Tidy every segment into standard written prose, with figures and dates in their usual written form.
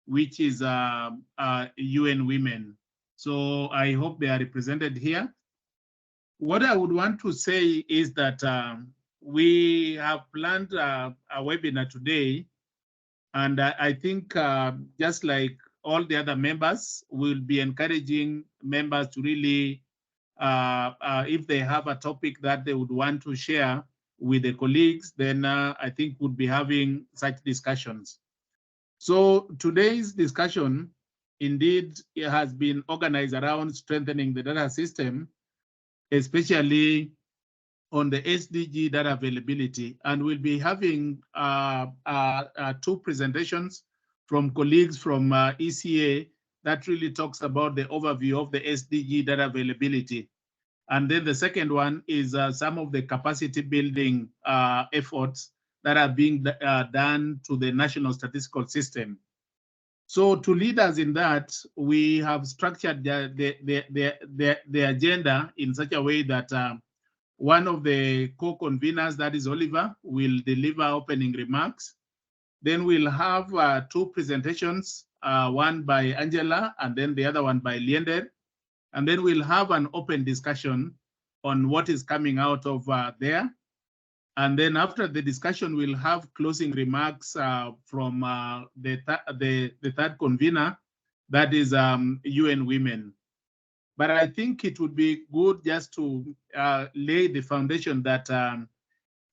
which is UN Women. So I hope they are represented here. What I would want to say is that we have planned a webinar today, and I think just like all the other members, we'll be encouraging members to really, if they have a topic that they would want to share with the colleagues, then I think we'll be having such discussions. So today's discussion, indeed, it has been organized around strengthening the data system, especially on the SDG data availability. And we'll be having two presentations from colleagues from ECA that really talks about the overview of the SDG data availability. And then the second one is some of the capacity building efforts that are being done to the national statistical system. So to lead us in that, we have structured the agenda in such a way that one of the co-conveners, that is Oliver, will deliver opening remarks. Then we'll have two presentations, one by Angela and then the other one by Liender. And then we'll have an open discussion on what is coming out of there. And then after the discussion, we'll have closing remarks from the third convener, that is UN Women. But I think it would be good just to lay the foundation that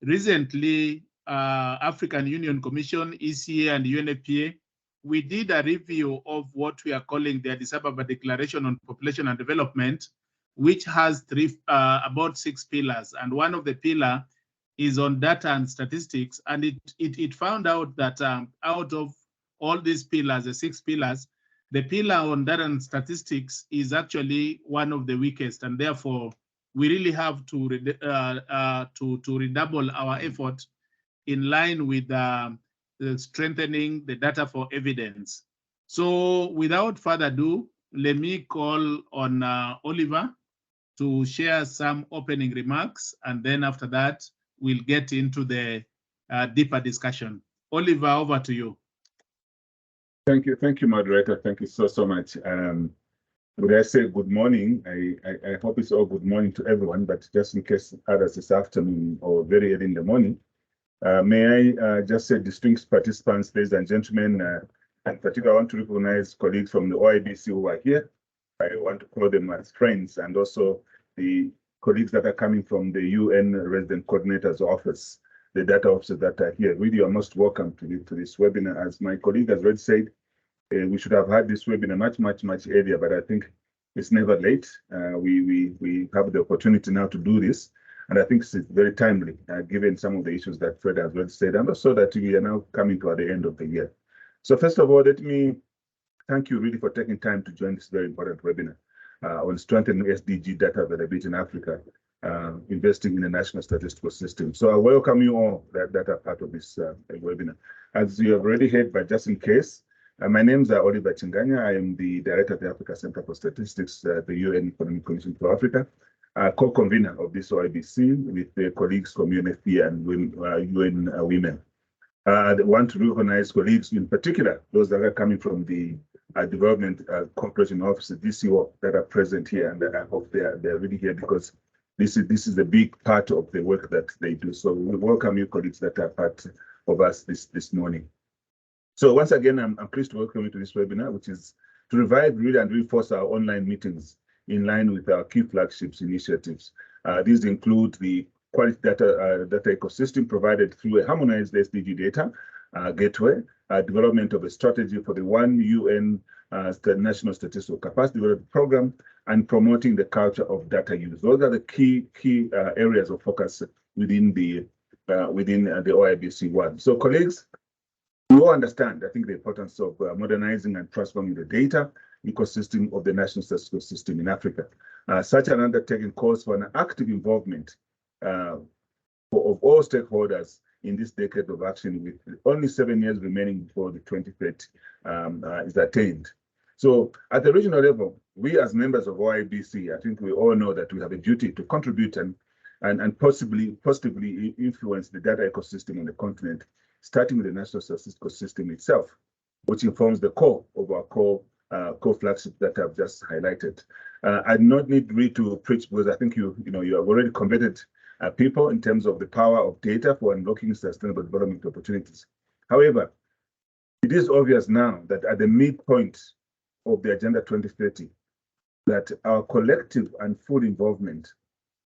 recently African Union Commission, ECA, and UNFPA, we did a review of what we are calling the Addis Ababa Declaration on Population and Development, which has about 6 pillars. And one of the pillars is on data and statistics. And it found out that out of all these pillars, the 6 pillars, the pillar on data and statistics is actually one of the weakest, and therefore we really have to redouble our effort in line with strengthening the data for evidence. So without further ado, let me call on Oliver to share some opening remarks, and then after that, we'll get into the deeper discussion. Oliver, over to you. Thank you, moderator. Thank you so much. Would I say good morning? I hope it's all good morning to everyone, but just in case others this afternoon or very early in the morning, may I just say distinguished participants, ladies and gentlemen, and particularly I want to recognize colleagues from the OIBC who are here. I want to call them as friends, and also the colleagues that are coming from the UN Resident Coordinator's Office, the data officers that are here. Really, you're most welcome to this webinar. As my colleague has already said, we should have had this webinar much earlier, but I think it's never late. We have the opportunity now to do this, and I think it's very timely, given some of the issues that Fred has already said, and also that we are now coming to the end of the year. So first of all, let me thank you really for taking time to join this very important webinar on strengthening SDG data availability in Africa, investing in the national statistical system. So I welcome you all that are part of this webinar. As you have already heard, but just in case, my name is Oliver Chinganya. I am the Director of the Africa Center for Statistics, the UN Economic Commission for Africa, co-convener of this OIBC with the colleagues from UNFPA and UN Women. I want to recognize colleagues, in particular, those that are coming from the Development Cooperation Office, DCO, that are present here, and I hope they're really here because this is a big part of the work that they do. So we welcome you, colleagues that are part of us this morning. So once again, I'm pleased to welcome you to this webinar, which is to revive, really, and reinforce our online meetings in line with our key flagships initiatives. These include the quality data ecosystem provided through a harmonized SDG data gateway, development of a strategy for the One UN National Statistical Capacity Development Program, and promoting the culture of data use. Those are the key areas of focus within the OIBC one. So, colleagues, we all understand, I think, the importance of modernizing and transforming the data ecosystem of the national statistical system in Africa. Such an undertaking calls for an active involvement of all stakeholders in this decade of action, with only 7 years remaining before the 2030 is attained. So at the regional level, we as members of OIBC, I think we all know that we have a duty to contribute and possibly influence the data ecosystem on the continent, starting with the national statistical system itself. which informs the core of our core flagship that I've just highlighted. I do not need really to preach, because I think you have already converted people in terms of the power of data for unlocking sustainable development opportunities. However, it is obvious now that at the midpoint of the Agenda 2030, that our collective and full involvement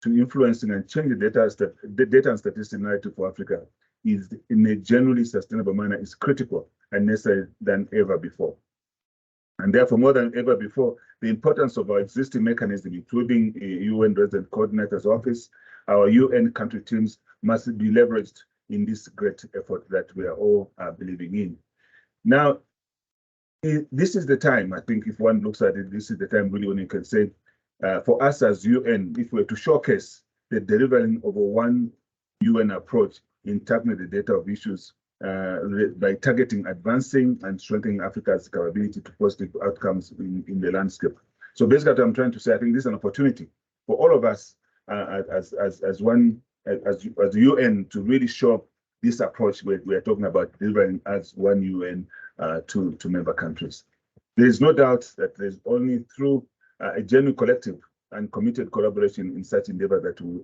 to influencing and changing the data and statistics narrative for Africa is in a genuinely sustainable manner is critical and necessary than ever before. And therefore, more than ever before, the importance of our existing mechanism, including a UN Resident Coordinator's Office, our UN country teams, must be leveraged in this great effort that we are all believing in. Now, this is the time, I think, if one looks at it, this is the time really when you can say, for us as UN, if we're to showcase the delivering of a one UN approach in tackling the data of issues by targeting, advancing, and strengthening Africa's capability to positive outcomes in the landscape. So basically, what I'm trying to say, I think this is an opportunity for all of us as UN to really show this approach we're talking about delivering as one UN to member countries. There is no doubt that there's only through a genuine collective and committed collaboration in such endeavor that we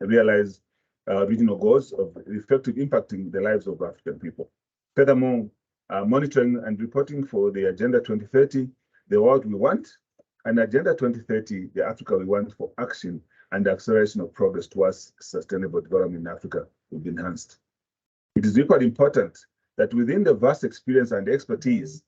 realize regional goals of effective impacting the lives of African people. Furthermore, monitoring and reporting for the Agenda 2030, the world we want, and Agenda 2030, the Africa we want for action and the acceleration of progress towards sustainable development in Africa will be enhanced. It is equally important that within the vast experience and expertise,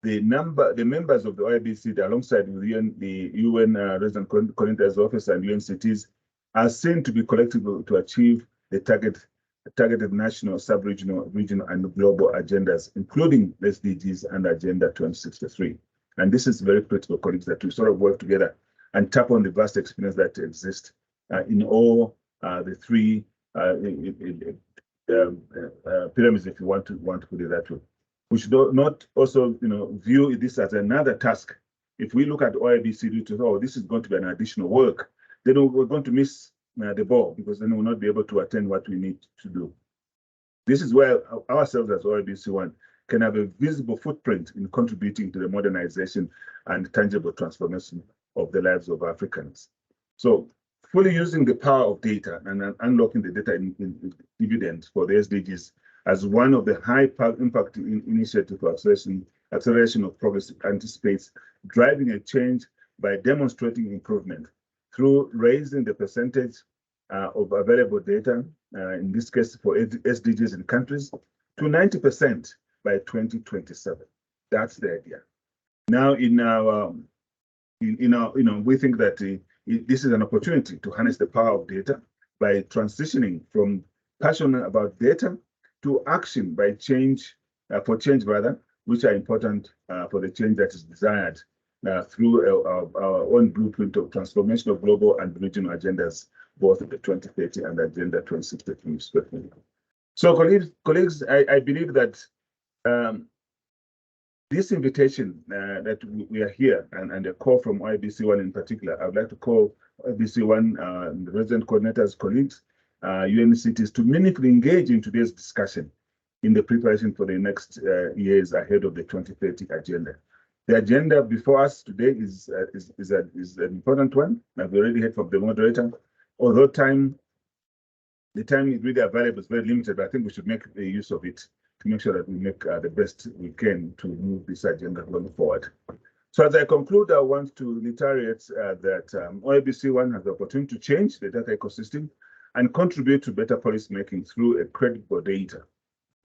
the members of the OIBC, alongside the UN Resident Coordinator's Office and UNCTs, are seen to be collective to achieve the targeted national, sub-regional, regional, and global agendas, including SDGs and Agenda 2063. And this is very critical, colleagues, that we sort of work together and tap on the vast experience that exists in all the three pyramids, if you want to put it that way. We should not also, view this as another task. If we look at OIBC to, oh, this is going to be an additional work, then we're going to miss the ball, because then we'll not be able to attend what we need to do. This is where ourselves as OIBC1 can have a visible footprint in contributing to the modernization and tangible transformation of the lives of Africans. So fully using the power of data and unlocking the data in dividends for the SDGs as one of the high impact initiatives for acceleration of progress anticipates driving a change by demonstrating improvement through raising the percentage of available data, in this case for SDGs in countries, to 90% by 2027. That's the idea. Now, we think that this is an opportunity to harness the power of data by transitioning from passion about data to action by change, which are important for the change that is desired through our own blueprint of transformation of global and regional agendas, both the 2030 and Agenda 2063 respectively. So colleagues, I believe that this invitation that we are here and a call from OIBC1 in particular, I would like to call OIBC1, the resident coordinators, colleagues, UNCTs to meaningfully engage in today's discussion in the preparation for the next years ahead of the 2030 agenda. The agenda before us today is an important one. I've already heard from the moderator. Although the time really available is very limited, but I think we should make the use of it to make sure that we make the best we can to move this agenda going forward. So as I conclude, I want to reiterate that OIBC1 has the opportunity to change the data ecosystem and contribute to better policy making through a credible data.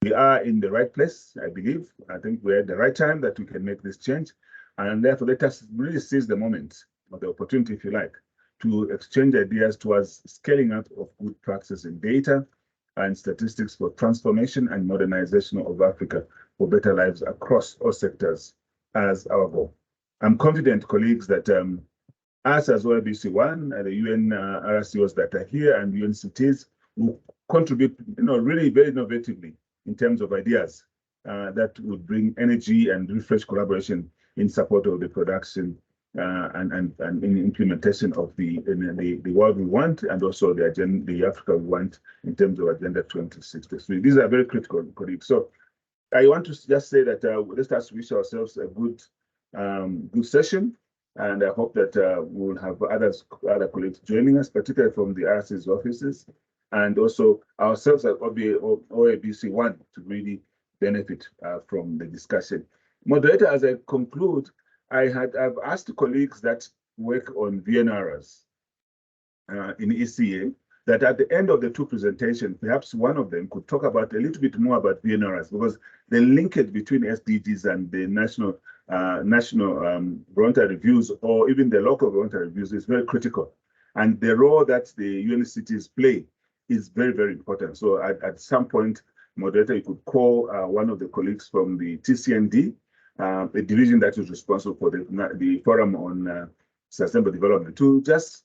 We are in the right place, I believe. I think we're at the right time that we can make this change. And therefore, let us really seize the moment, or the opportunity, if you like, to exchange ideas towards scaling up of good practices in data and statistics for transformation and modernization of Africa for better lives across all sectors as our goal. I'm confident, colleagues, that us as OIBC1, the UN RSCOs that are here and UNCTs will contribute, really very innovatively in terms of ideas that would bring energy and refresh collaboration in support of the production and in implementation of the world we want, and also the Africa we want in terms of Agenda 2063. These are very critical, colleagues. So I want to just say that let's just wish ourselves a good session, and I hope that we'll have other colleagues joining us, particularly from the RC's offices, and also ourselves at OABC1 to really benefit from the discussion. Moderator, as I conclude, I've asked colleagues that work on VNRs in ECA that at the end of the two presentations, perhaps one of them could talk about a little bit more about VNRs, because the linkage between SDGs and the national voluntary reviews, or even the local voluntary reviews, is very critical. And the role that the UNCTs play is very, very important. So at some point, moderator, you could call one of the colleagues from the TCND, a division that is responsible for the Forum on Sustainable Development, to just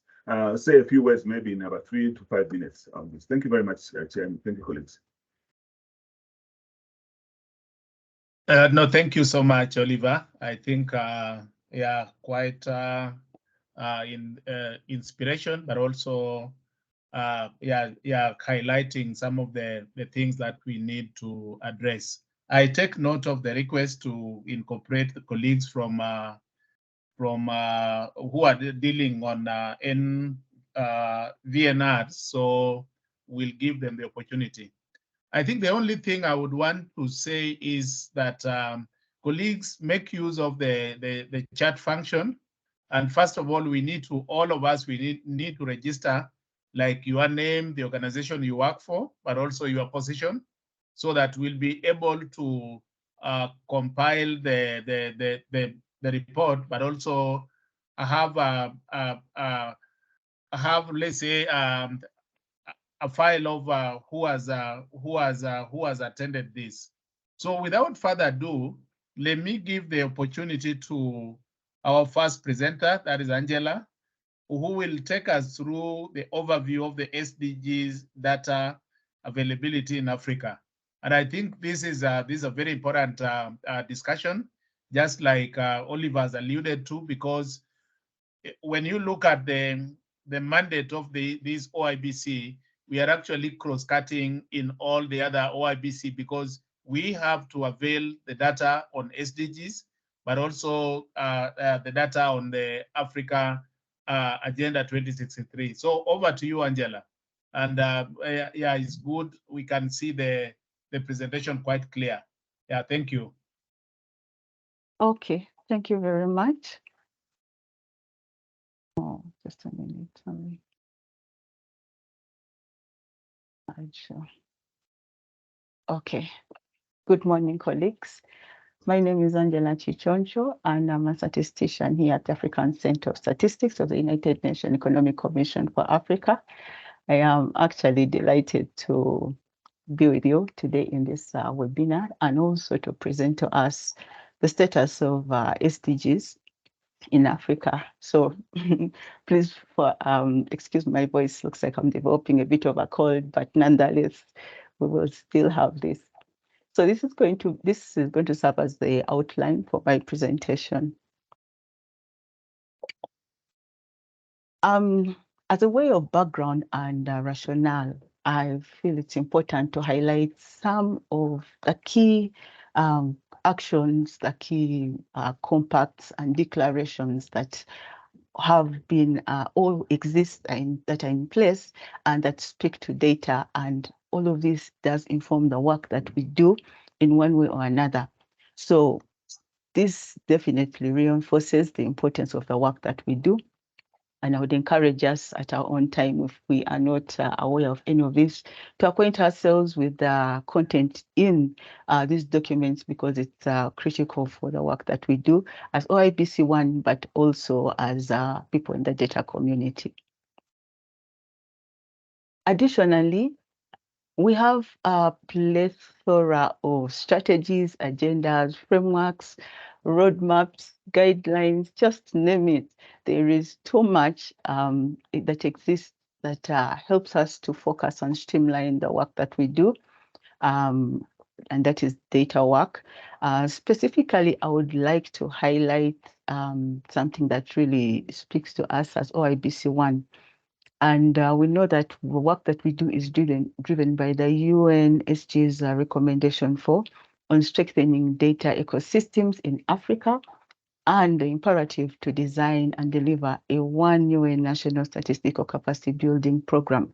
say a few words, maybe in about 3 to 5 minutes on this. Thank you very much, Chairman. Thank you, colleagues. No, thank you so much, Oliver. I think, yeah, quite inspiration, but also, yeah, highlighting some of the things that we need to address. I take note of the request to incorporate the colleagues from who are dealing on VNRs, so we'll give them the opportunity. I think the only thing I would want to say is that colleagues make use of the chat function. And first of all, all of us need to register, like your name, the organization you work for, but also your position, so that we'll be able to compile the report, but also have let's say a file of who has attended this. So without further ado, let me give the opportunity to our first presenter, that is Angela, who will take us through the overview of the SDGs data availability in Africa. And I think this is a very important discussion, just like Oliver has alluded to, because when you look at the mandate of this OIBC, we are actually cross-cutting in all the other OIBC, because we have to avail the data on SDGs, but also the data on the Africa Agenda 2063. So over to you, Angela. And yeah, it's good. We can see the presentation quite clear. Yeah, thank you. Okay, thank you very much. Oh, just a minute, sorry. Sure. Okay, good morning, colleagues. My name is Angela Chichoncho, and I'm a statistician here at the African Center of Statistics of the United Nations Economic Commission for Africa. I am actually delighted to be with you today in this webinar, and also to present to us the status of SDGs in Africa. So please excuse my voice, looks like I'm developing a bit of a cold, but nonetheless, we will still have this. So this is going to serve as the outline for my presentation. As a way of background and rationale, I feel it's important to highlight some of the key actions, the key compacts and declarations that have been all exist that are in place and that speak to data, and all of this does inform the work that we do in one way or another. So this definitely reinforces the importance of the work that we do. And I would encourage us at our own time, if we are not aware of any of this, to acquaint ourselves with the content in these documents, because it's critical for the work that we do as OIBC1, but also as people in the data community. Additionally, we have a plethora of strategies, agendas, frameworks, roadmaps, guidelines, just name it. There is too much that exists that helps us to focus and streamline the work that we do, and that is data work. Specifically, I would like to highlight something that really speaks to us as OIBC1. And we know that the work that we do is driven by the UN SDGs recommendation 4 on strengthening data ecosystems in Africa, and the imperative to design and deliver a one UN national statistical capacity building program.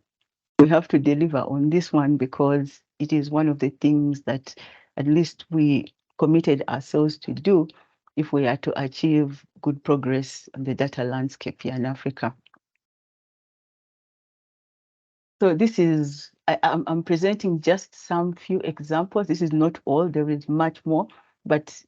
We have to deliver on this one because it is one of the things that at least we committed ourselves to do if we are to achieve good progress on the data landscape here in Africa. So this is, I'm presenting just some few examples. This is not all, there is much more, but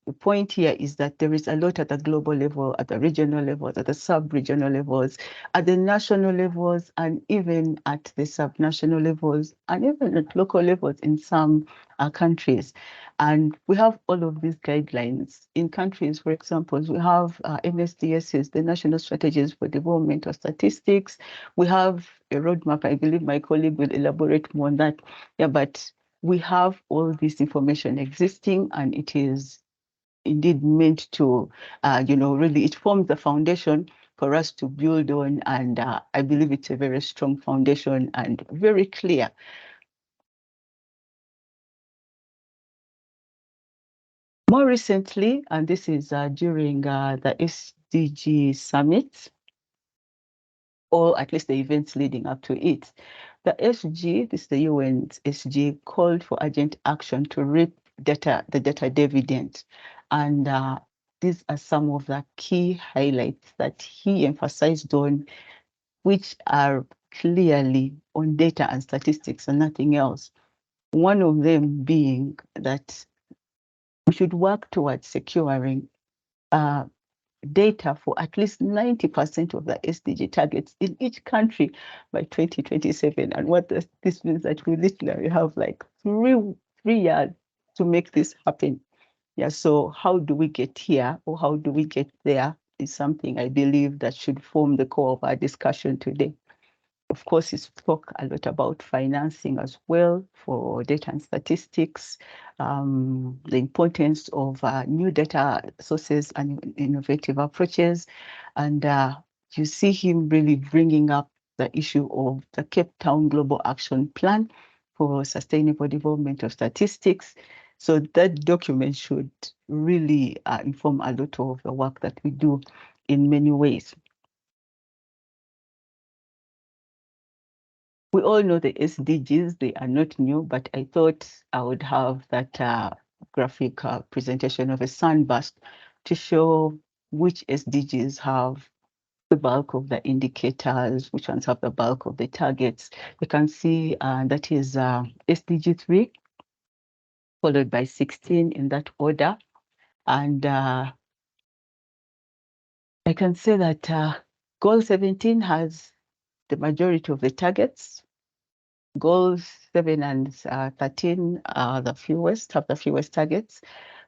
the point here is that there is a lot at the global level, at the regional levels, at the sub-regional levels, at the national levels, and even at the sub-national levels, and even at local levels in some countries. And we have all of these guidelines. In countries, for example, we have NSDSs, the National Strategies for Development of Statistics. We have a roadmap. I believe my colleague will elaborate more on that. Yeah, but we have all this information existing, and it is indeed meant to, really, it forms the foundation for us to build on. And I believe it's a very strong foundation and very clear. More recently, and this is during the SDG summit, or at least the events leading up to it, the SG, this is the UN's SG, called for urgent action to reap the data dividend. And these are some of the key highlights that he emphasized on, which are clearly on data and statistics and nothing else. One of them being that we should work towards securing data for at least 90% of the SDG targets in each country by 2027. And what this means that we literally have like three years to make this happen. Yeah, so how do we get here, or how do we get there, is something I believe that should form the core of our discussion today. Of course, he spoke a lot about financing as well for data and statistics, the importance of new data sources and innovative approaches. And you see him really bringing up the issue of the Cape Town Global Action Plan for Sustainable Development of Statistics. So that document should really inform a lot of the work that we do in many ways. We all know the SDGs, they are not new, but I thought I would have that graphic presentation of a sunburst to show which SDGs have the bulk of the indicators, which ones have the bulk of the targets. You can see that is SDG 3, followed by 16 in that order. And I can say that goal 17 has the majority of the targets. Goals 7 and 13 are the fewest, have the fewest targets.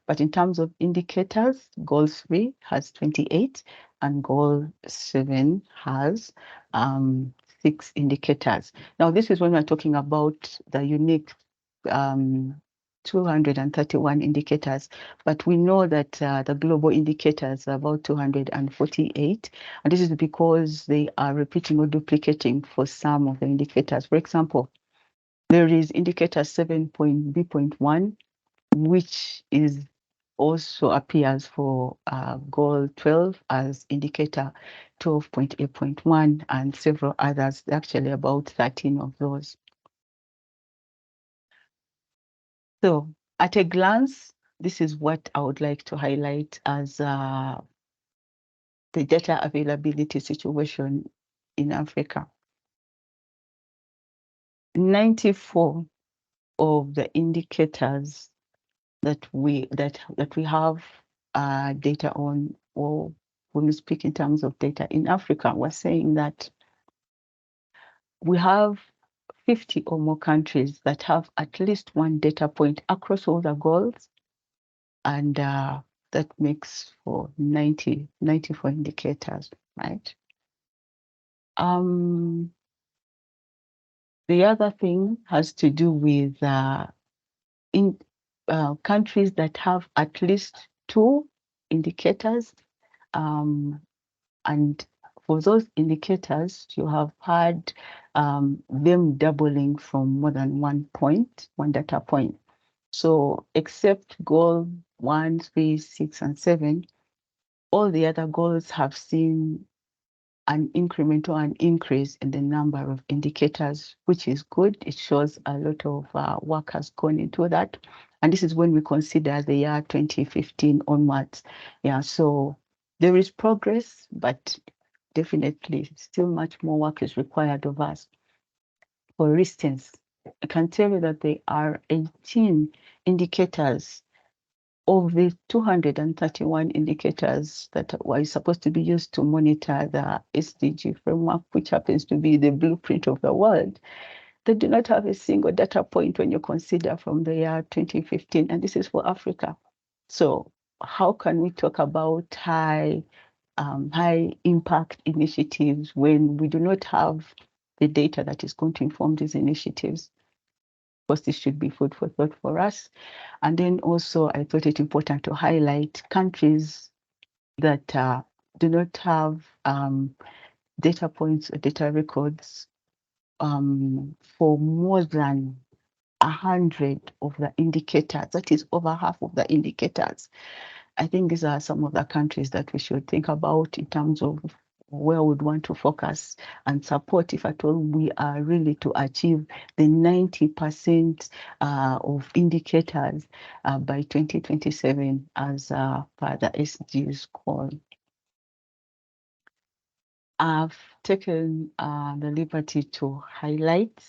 But in terms of indicators, goal 3 has 28 and goal 7 has 6 indicators. Now, this is when we're talking about the unique 231 indicators, but we know that the global indicators are about 248, and this is because they are repeating or duplicating for some of the indicators. For example, there is indicator 7.B.1, which is also appears for goal 12 as indicator 12.8.1 and several others, actually about 13 of those. So at a glance, this is what I would like to highlight as the data availability situation in Africa. 94 of the indicators that we have data on, or when we speak in terms of data in Africa, we're saying that we have 50 or more countries that have at least one data point across all the goals, and that makes for 94 indicators, right? The other thing has to do with in countries that have at least 2 indicators, and for those indicators, you have had them doubling from more than one data point. So except goal 1, 3, 6, and 7, all the other goals have seen an increment or an increase in the number of indicators, which is good. It shows a lot of work has gone into that. And this is when we consider the year 2015 onwards. Yeah, so there is progress, but definitely still much more work is required of us. For instance, I can tell you that there are 18 indicators of the 231 indicators that were supposed to be used to monitor the SDG framework, which happens to be the blueprint of the world. They do not have a single data point when you consider from the year 2015, and this is for Africa. So how can we talk about high impact initiatives when we do not have the data that is going to inform these initiatives? Of course, this should be food for thought for us. And then also, I thought it important to highlight countries that do not have data points or data records for more than 100 of the indicators. That is over half of the indicators. I think these are some of the countries that we should think about in terms of where we'd want to focus and support, if at all we are really to achieve the 90% of indicators by 2027 as per the SDGs call. I've taken the liberty to highlight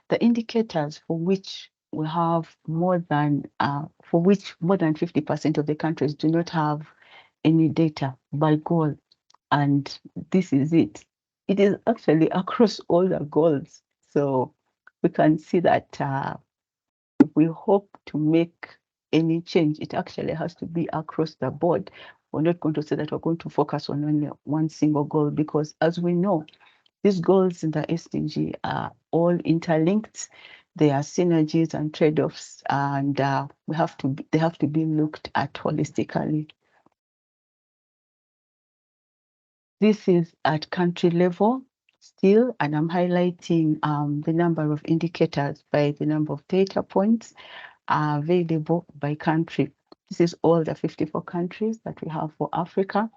the indicators for which we have more than 50% of the countries do not have any data by goal. And this is it. It is actually across all the goals. So we can see that if we hope to make any change, it actually has to be across the board. We're not going to say that we're going to focus on only one single goal, because as we know, these goals in the SDG are all interlinked. There are synergies and trade-offs, and they have to be looked at holistically. This is at country level still, and I'm highlighting the number of indicators by the number of data points available by country. This is all the 54 countries that we have for Africa.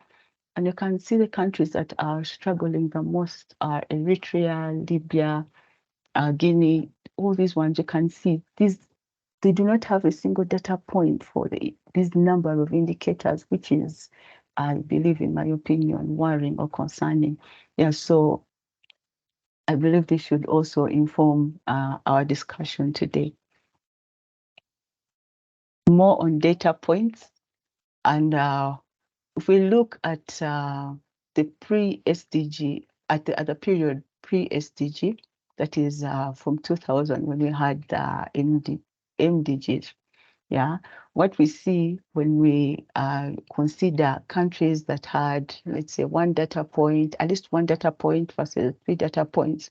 And you can see the countries that are struggling the most are Eritrea, Libya, Guinea. All these ones, you can see they do not have a single data point for this number of indicators, which is, I believe, in my opinion, worrying or concerning. Yeah, so I believe this should also inform our discussion today. More on data points, and if we look at the pre-SDG, at the period pre-SDG, that is from 2000 when we had MDGs. Yeah, what we see when we consider countries that had, let's say, one data point, at least one data point versus 3 data points,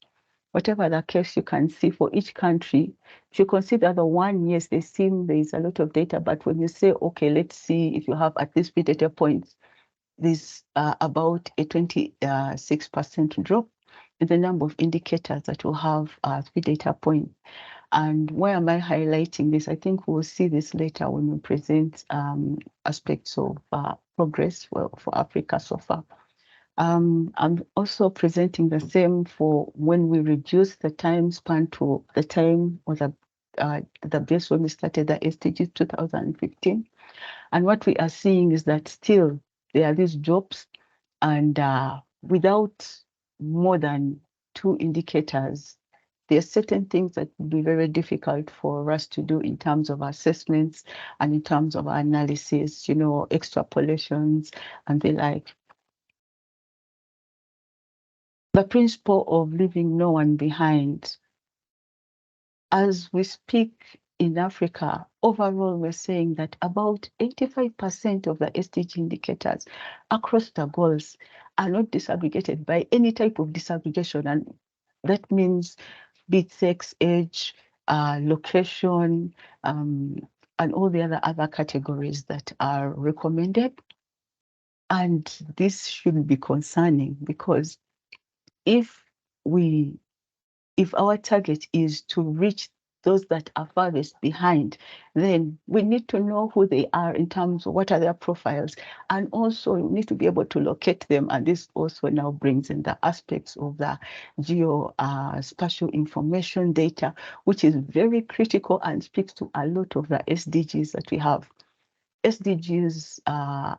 whatever the case, you can see for each country, if you consider the 1, yes, they seem there is a lot of data, but when you say, okay, let's see if you have at least 3 data points, there's about a 26% drop in the number of indicators that will have 3 data points. And why am I highlighting this? I think we'll see this later when we present aspects of progress for Africa so far. I'm also presenting the same for when we reduce the time span to the time or the base when we started the SDGs 2015. And what we are seeing is that still there are these drops, and without more than 2 indicators, there are certain things that would be very difficult for us to do in terms of assessments and in terms of analysis, extrapolations and the like. The principle of leaving no one behind. As we speak in Africa, overall, we're saying that about 85% of the SDG indicators across the goals are not disaggregated by any type of disaggregation. And that means be it sex, age, location, and all the other categories that are recommended. And this should be concerning, because if our target is to reach those that are farthest behind, then we need to know who they are in terms of what are their profiles, and also we need to be able to locate them. And this also now brings in the aspects of the geospatial information data, which is very critical and speaks to a lot of the SDGs that we have. SDGs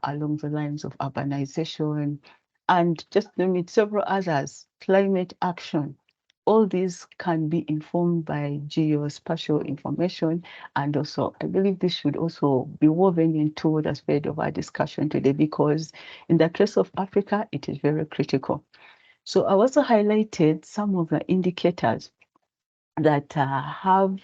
along the lines of urbanization, and just name several others, climate action. All these can be informed by geospatial information. And also, I believe this should also be woven into the spirit of our discussion today, because in the case of Africa, it is very critical. So I also highlighted some of the indicators that have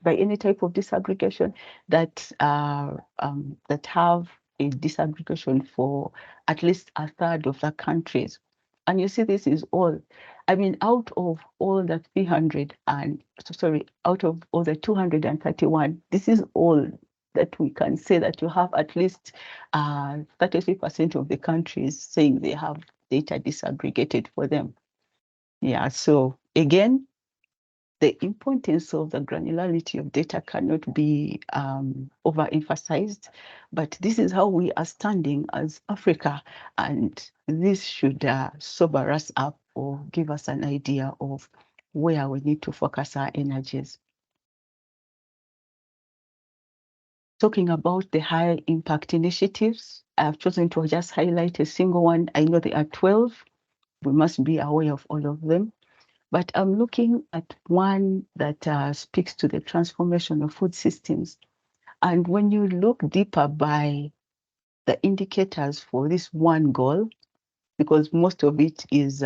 by any type of disaggregation that have a disaggregation for at least a third of the countries. And you see, this is all, I mean, out of all the 300 and, sorry, out of all the 231, this is all that we can say that you have at least 33% of the countries saying they have data disaggregated for them. Yeah, so again, the importance of the granularity of data cannot be overemphasized, but this is how we are standing as Africa, and this should sober us up or give us an idea of where we need to focus our energies. Talking about the high impact initiatives, I've chosen to just highlight a single one. I know there are 12. We must be aware of all of them. But I'm looking at one that speaks to the transformation of food systems. And when you look deeper by the indicators for this one goal, because most of it is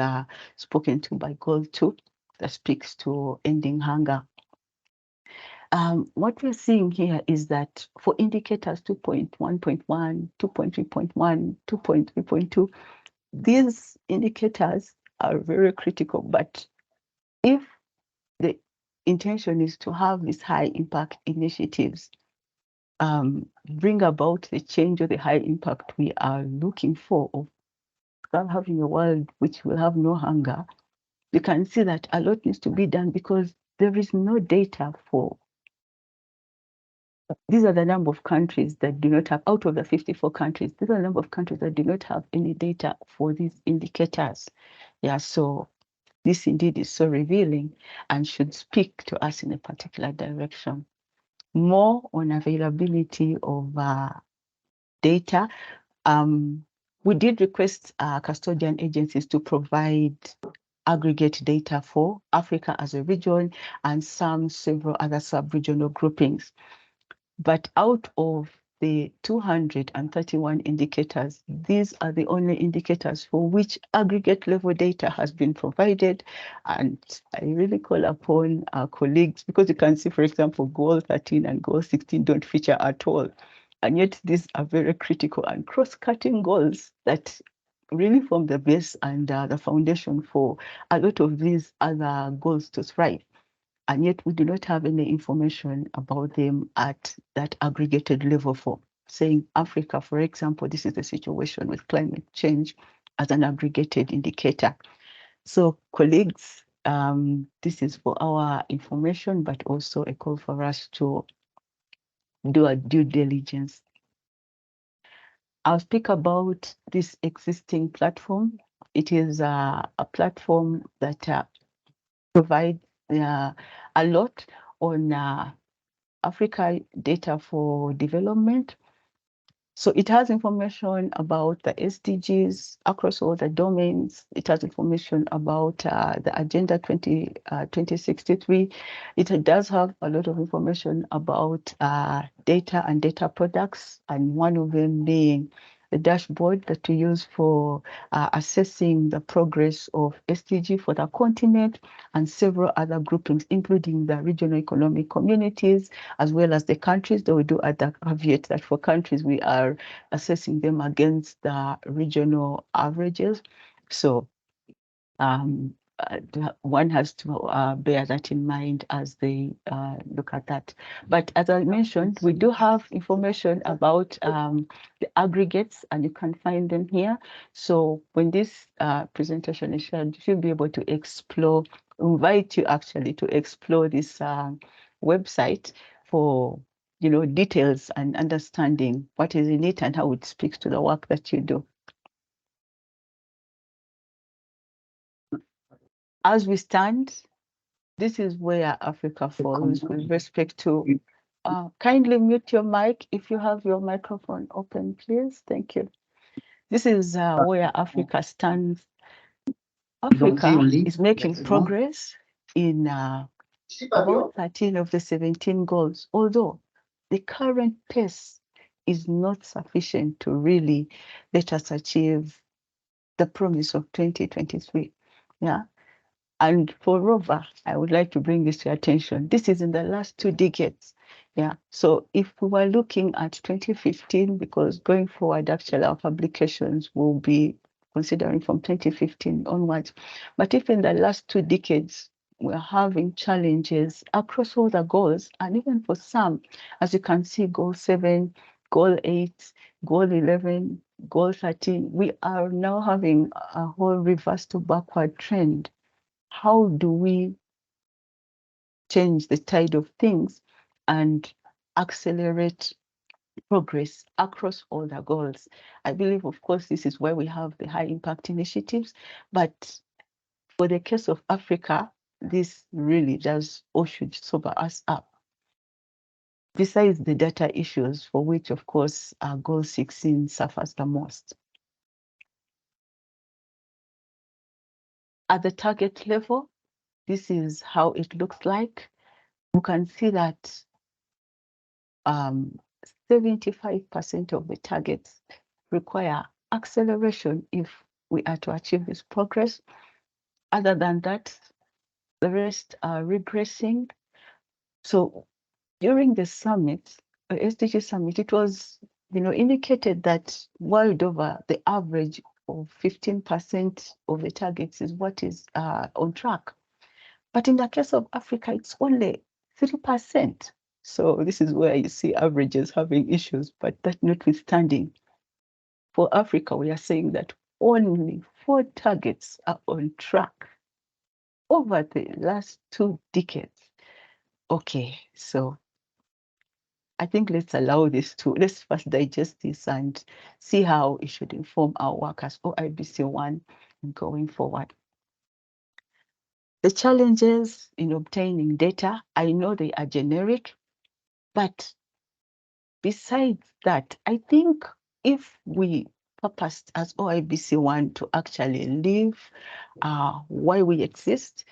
spoken to by goal 2, that speaks to ending hunger. What we're seeing here is that for indicators 2.1.1, 2.3.1, 2.3.2, these indicators are very critical. But if the intention is to have these high impact initiatives bring about the change or the high impact we are looking for, of having a world which will have no hunger, you can see that a lot needs to be done, because there is no data for, these are the number of countries that do not have, out of the 54 countries, these are the number of countries that do not have any data for these indicators. Yeah, so this indeed is so revealing and should speak to us in a particular direction. More on availability of data. We did request custodian agencies to provide aggregate data for Africa as a region and several other sub-regional groupings. But out of the 231 indicators, these are the only indicators for which aggregate level data has been provided. And I really call upon our colleagues, because you can see, for example, goal 13 and goal 16 don't feature at all. And yet these are very critical and cross-cutting goals that really form the base and the foundation for a lot of these other goals to thrive. And yet we do not have any information about them at that aggregated level for saying Africa, for example, this is the situation with climate change as an aggregated indicator. So colleagues, this is for our information, but also a call for us to do a due diligence. I'll speak about this existing platform. It is a platform that provides a lot on Africa data for development. So it has information about the SDGs across all the domains. It has information about the Agenda 2063. It does have a lot of information about data and data products, and one of them being the dashboard that we use for assessing the progress of SDG for the continent and several other groupings, including the regional economic communities, as well as the countries. Though we do add the caveat that for countries, we are assessing them against the regional averages. So one has to bear that in mind as they look at that. But as I mentioned, we do have information about the aggregates, and you can find them here. So when this presentation is shared, you'll be able to explore invite you actually to explore this website for details and understanding what is in it and how it speaks to the work that you do. As we stand, this is where Africa falls with respect to. Kindly mute your mic if you have your microphone open, please. Thank you. This is where Africa stands. Africa is making progress in about 13 of the 17 goals, although the current pace is not sufficient to really let us achieve the promise of 2023. Yeah. And moreover, I would like to bring this to your attention. This is in the last 2 decades. Yeah. So if we were looking at 2015, because going forward, actually, our publications will be considering from 2015 onwards. But if in the last 2 decades, we're having challenges across all the goals, and even for some, as you can see, goal 7, goal 8, goal 11, goal 13, we are now having a whole reverse to backward trend. How do we change the tide of things and accelerate progress across all the goals? I believe, of course, this is where we have the high impact initiatives, but for the case of Africa, this really does or should sober us up. Besides the data issues, for which, of course, goal 16 suffers the most. At the target level, this is how it looks like. You can see that 75% of the targets require acceleration if we are to achieve this progress. Other than that, the rest are regressing. So during the summit, SDG summit, it was indicated that world over, the average of 15% of the targets is what is on track. But in the case of Africa, it's only 3%. So this is where you see averages having issues, but that notwithstanding, for Africa, we are saying that only 4 targets are on track over the last 2 decades. Okay, so I think let's first digest this and see how it should inform our work as OIBC1 going forward. The challenges in obtaining data, I know they are generic, but besides that, I think if we purposed as OIBC1 to actually live why we exist,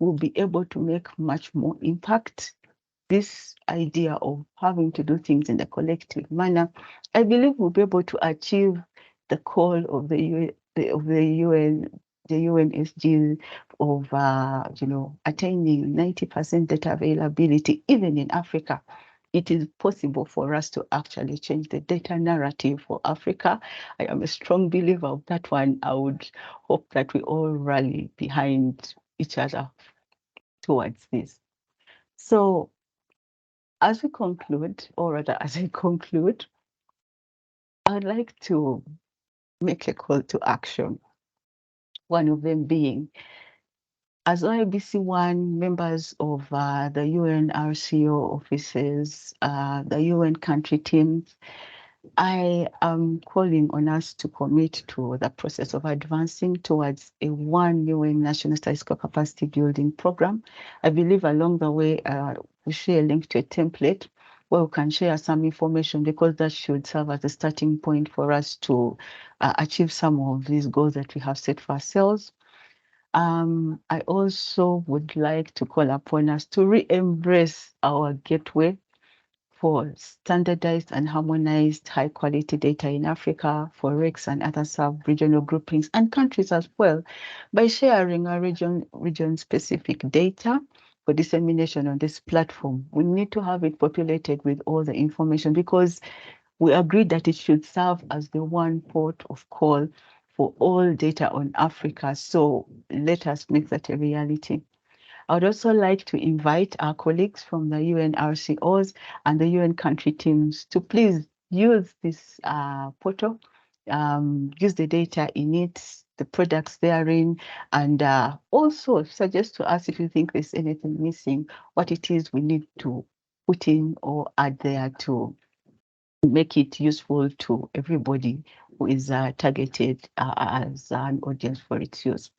we'll be able to make much more impact. This idea of having to do things in a collective manner, I believe we'll be able to achieve the call of the UN, the UN SDGs of attaining 90% data availability, even in Africa. It is possible for us to actually change the data narrative for Africa. I am a strong believer of that one. I would hope that we all rally behind each other towards this. So as we conclude, or rather as I conclude, I'd like to make a call to action. One of them being, as OIBC1 members of the UN RCO offices, the UN country teams, I am calling on us to commit to the process of advancing towards a one UN National Statistical Capacity Building Program. I believe along the way, we share a link to a template where we can share some information, because that should serve as a starting point for us to achieve some of these goals that we have set for ourselves. I also would like to call upon us to re-embrace our gateway for standardized and harmonized high quality data in Africa for RICS and other sub-regional groupings and countries as well, by sharing our region specific data for dissemination on this platform. We need to have it populated with all the information, because we agreed that it should serve as the one port of call for all data on Africa. So let us make that a reality. I would also like to invite our colleagues from the UN RCOs and the UN country teams to please use this portal, use the data in it, the products therein, and also suggest to us if you think there's anything missing, what it is we need to put in or add there to make it useful to everybody who is targeted as an audience for its use.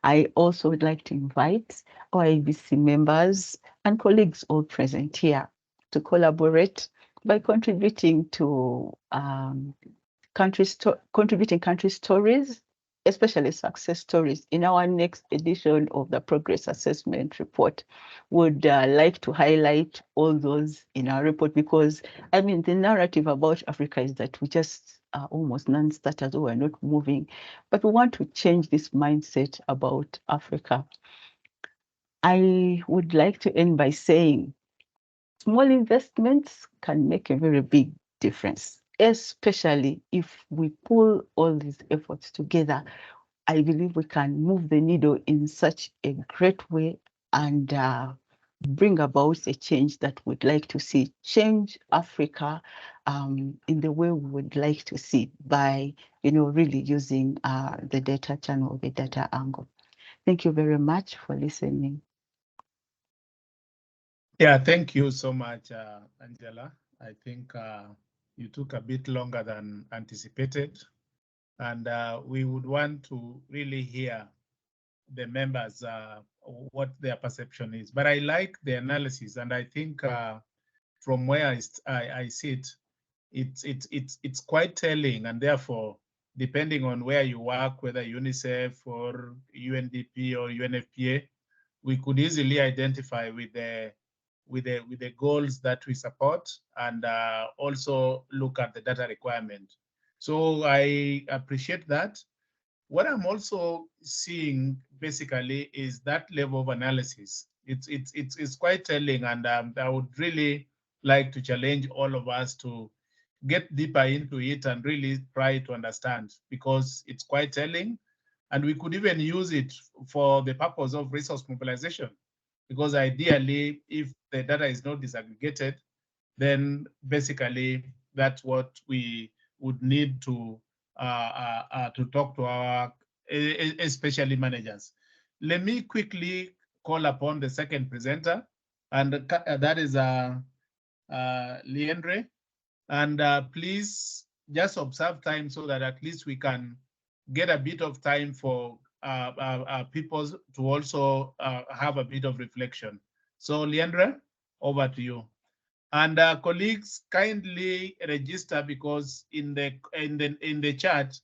I also would like to invite our ABC members and colleagues all present here to collaborate by contributing to contributing country stories, especially success stories. In our next edition of the Progress Assessment Report, would like to highlight all those in our report, because I mean, the narrative about Africa is that we just are almost non-starters, or we're not moving, but we want to change this mindset about Africa. I would like to end by saying small investments can make a very big difference, especially if we pull all these efforts together. I believe we can move the needle in such a great way and bring about a change that we'd like to see, change Africa in the way we would like to see by, really using the data channel, the data angle. Thank you very much for listening. Yeah, thank you so much, Angela. I think you took a bit longer than anticipated, and we would want to really hear the members what their perception is. But I like the analysis, and I think from where I sit, it's quite telling, and therefore, depending on where you work, whether UNICEF or UNDP or UNFPA, we could easily identify with the goals that we support, and also look at the data requirement. So I appreciate that. What I'm also seeing basically is that level of analysis. It's quite telling, and I would really like to challenge all of us to get deeper into it and really try to understand, because it's quite telling, and we could even use it for the purpose of resource mobilization. Because ideally, if the data is not disaggregated, then basically that's what we would need to talk to our, especially managers. Let me quickly call upon the second presenter, and that is Leandre. And please just observe time so that at least we can get a bit of time for people to also have a bit of reflection. So Leandre, over to you. And colleagues, kindly register, because in the chat,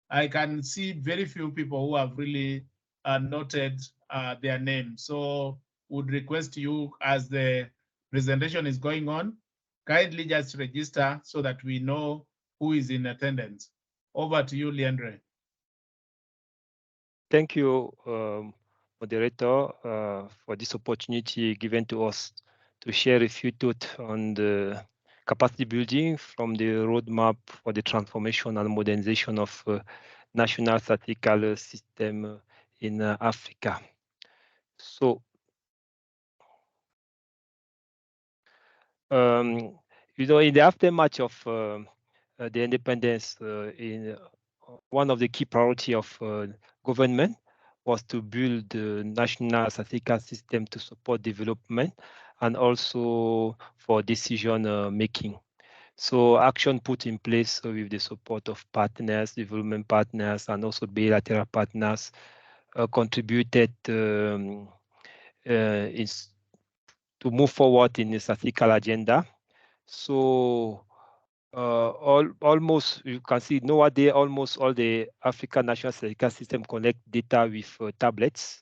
I can see very few people who have really noted their name. So would request you, as the presentation is going on, kindly just register so that we know who is in attendance. Over to you, Leandre. Thank you, moderator, for this opportunity given to us to share a few thoughts on the capacity building from the roadmap for the transformation and modernization of national statistical system in Africa. So, in the aftermath of the independence, one of the key priority of government was to build the national statistical system to support development and also for decision making. So action put in place with the support of partners, development partners, and also bilateral partners contributed to move forward in the statistical agenda. So almost, you can see nowadays, almost all the African national statistical system connect data with tablets.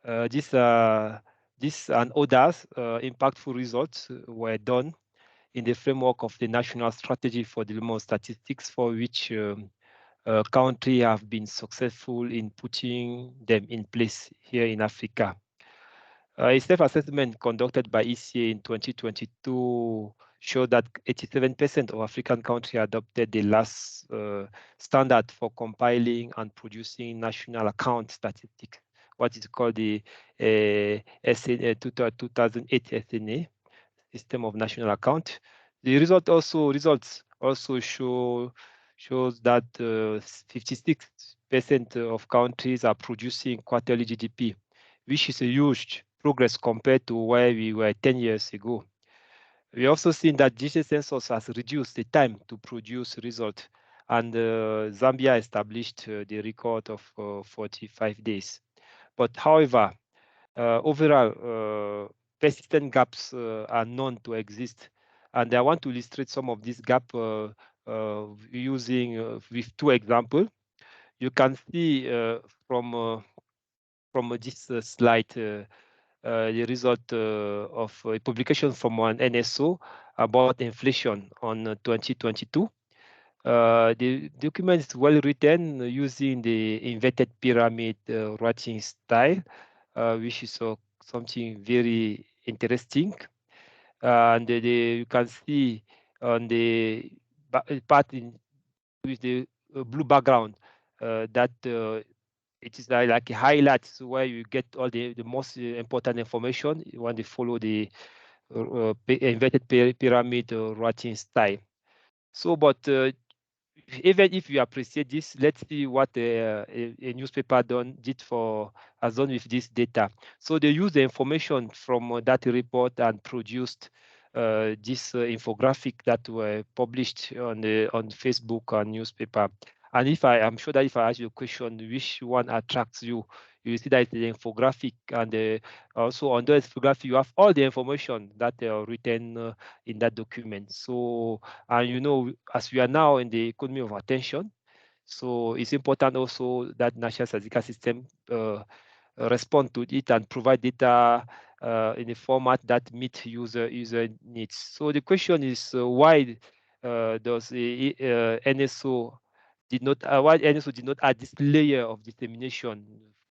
This and others impactful results were done in the framework of the National Strategy for Development of Statistics, for which countries have been successful in putting them in place here in Africa. A self-assessment conducted by ECA in 2022 showed that 87% of African countries adopted the last standard for compiling and producing national account statistics, what is called the 2008 SNA, System of National Account. The results also shows that 56% 60% of countries are producing quarterly GDP, which is a huge progress compared to where we were 10 years ago. We also seen that digital census has reduced the time to produce results, and Zambia established the record of 45 days. But however, overall, persistent gaps are known to exist, and I want to illustrate some of these gaps using with two examples. You can see from this slide the result of a publication from an NSO about inflation on 2022. The document is well written using the inverted pyramid writing style, which is something very interesting. And you can see on the part with the blue background that it is like a highlight where you get all the most important information when they follow the inverted pyramid writing style. So, but even if you appreciate this, let's see what a newspaper has done with this data. So they use the information from that report and produced this infographic that were published on Facebook and newspaper. And I'm sure that if I ask you a question, which one attracts you, you see that it's the infographic, and also on the infographic you have all the information that are written in that document. So, and you know, as we are now in the economy of attention, so it's important also that national statistical system respond to it and provide data in a format that meet user needs. So the question is why does the NSO why NSO did not add this layer of dissemination,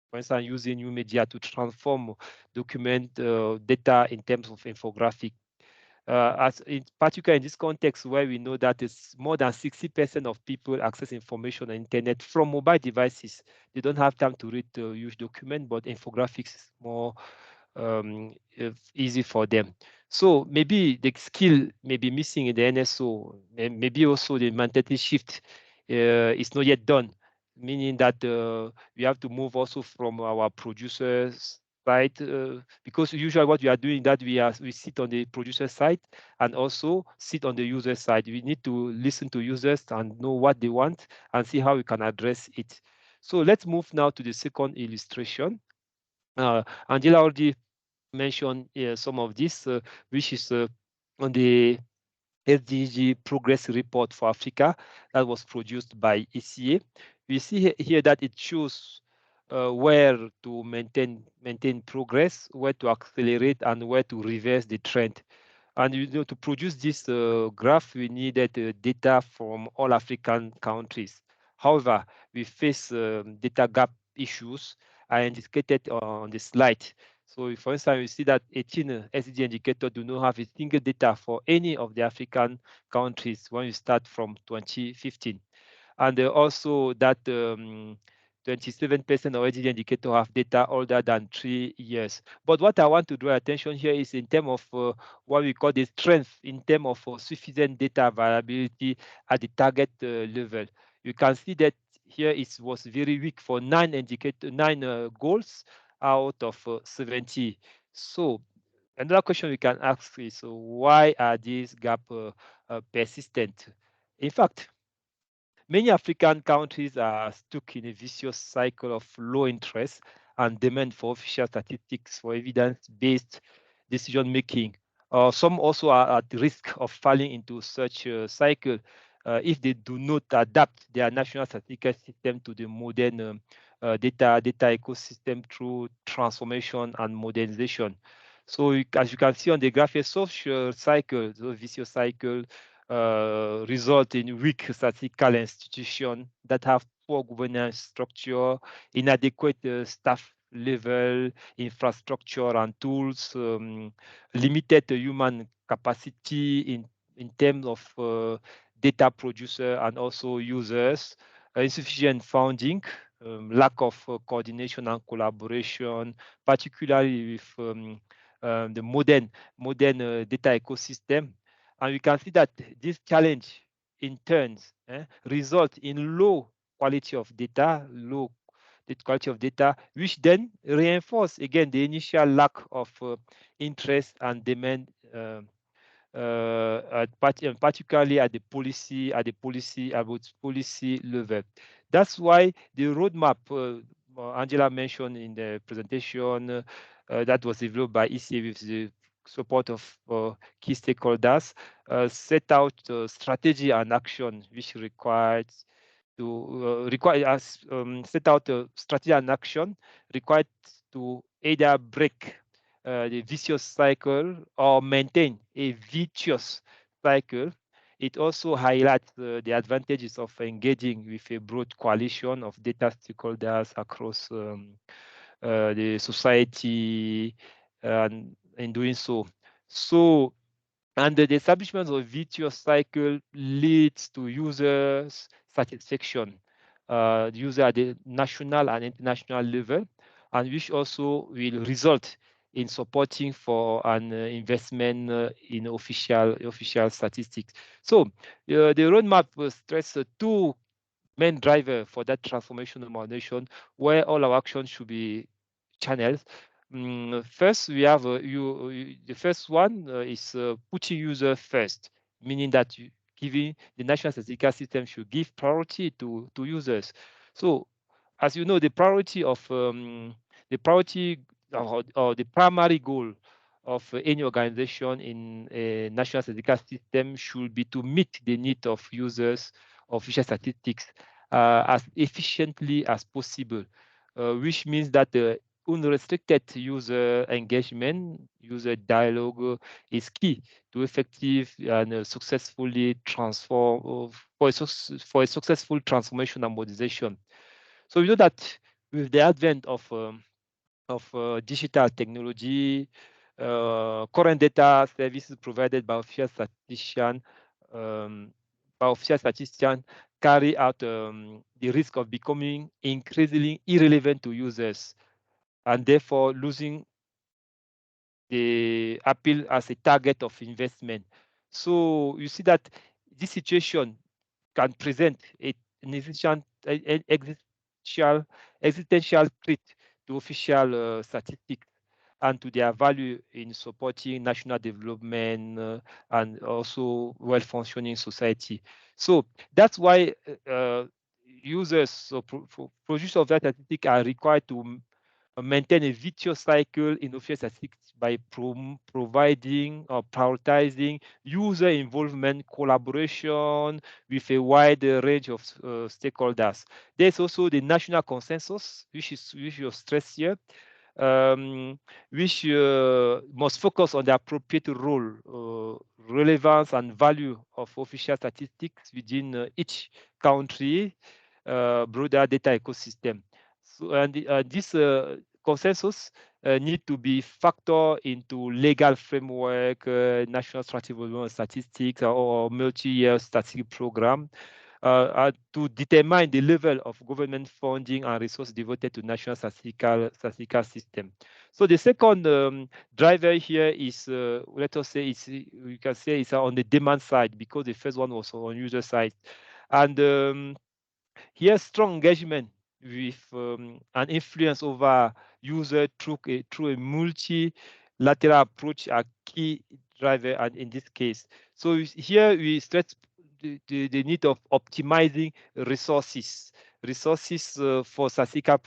for instance, using new media to transform document data in terms of infographic. As in particular in this context where we know that it's more than 60% of people access information on the internet from mobile devices. They don't have time to read a huge document, but infographics is more easy for them. So maybe the skill may be missing in the NSO, and maybe also the mentality shift is not yet done, meaning that we have to move also from our producers side, because usually what we are doing that we sit on the producer side and also sit on the user side. We need to listen to users and know what they want and see how we can address it. So let's move now to the second illustration. Angela already mentioned some of this, which is on the SDG progress report for Africa that was produced by ECA. We see here that it shows where to maintain progress, where to accelerate, and where to reverse the trend. And to produce this graph, we needed data from all African countries. However, we face data gap issues are indicated on the slide. So for instance, you see that 18 SDG indicators do not have a single data for any of the African countries when you start from 2015. And also that 27% of SDG indicators have data older than 3 years. But what I want to draw attention here is in terms of what we call the strength in terms of sufficient data availability at the target level. You can see that here it was very weak for 9 goals out of 70. So another question we can ask is why are these gaps persistent? In fact, many African countries are stuck in a vicious cycle of low interest and demand for official statistics for evidence-based decision making. Some also are at risk of falling into such a cycle if they do not adapt their national statistical system to the modern data ecosystem through transformation and modernization. So as you can see on the graph, a social cycle, the vicious cycle, result in weak statistical institutions that have poor governance structure, inadequate staff level, infrastructure and tools, limited human capacity in terms of data producer and also users, insufficient funding, lack of coordination and collaboration, particularly with the modern data ecosystem. And we can see that this challenge in turn result in low quality of data, low the quality of data, which then reinforce again the initial lack of interest and demand, particularly at the policy level. That's why the roadmap Angela mentioned in the presentation that was developed by ECA with the support of key stakeholders set out strategy and action which requires to set out a strategy and action required to either break the vicious cycle or maintain a virtuous cycle. It also highlights the advantages of engaging with a broad coalition of data stakeholders across the society, and in doing so. And the establishment of virtuous cycle leads to users' satisfaction, user at the national and international level, and which also will result in supporting for an investment in official statistics. So the roadmap stresses two main drivers for that transformational modernization, where all our actions should be channels. First, we have the first one is putting user first, meaning that giving the national statistical system should give priority to users. So, as you know, the priority of the priority or the primary goal of any organization in a national statistical system should be to meet the need of users of official statistics as efficiently as possible, which means that the unrestricted user engagement, user dialogue is key to effective and successfully transform for a successful transformation and modernization. So we know that with the advent of digital technology, current data services provided by official statistician carry out the risk of becoming increasingly irrelevant to users and therefore losing the appeal as a target of investment. So you see that this situation can present an existential threat to official statistics and to their value in supporting national development and also well-functioning society. So that's why users, so producers of that statistic are required to maintain a virtuous cycle in official statistics by providing or prioritizing user involvement, collaboration with a wide range of stakeholders. There's also the national consensus, which was stressed here, which must focus on the appropriate role, relevance, and value of official statistics within each country broader data ecosystem. So, and this consensus need to be factored into legal framework, national statistics, or multi-year statistical program to determine the level of government funding and resources devoted to national statistical system. So the second driver here is, let us say, we can say it's on the demand side, because the first one was on user side. And here, strong engagement with an influence over user through a multilateral approach are key driver, and in this case. So here we stress the need of optimizing resources for statistical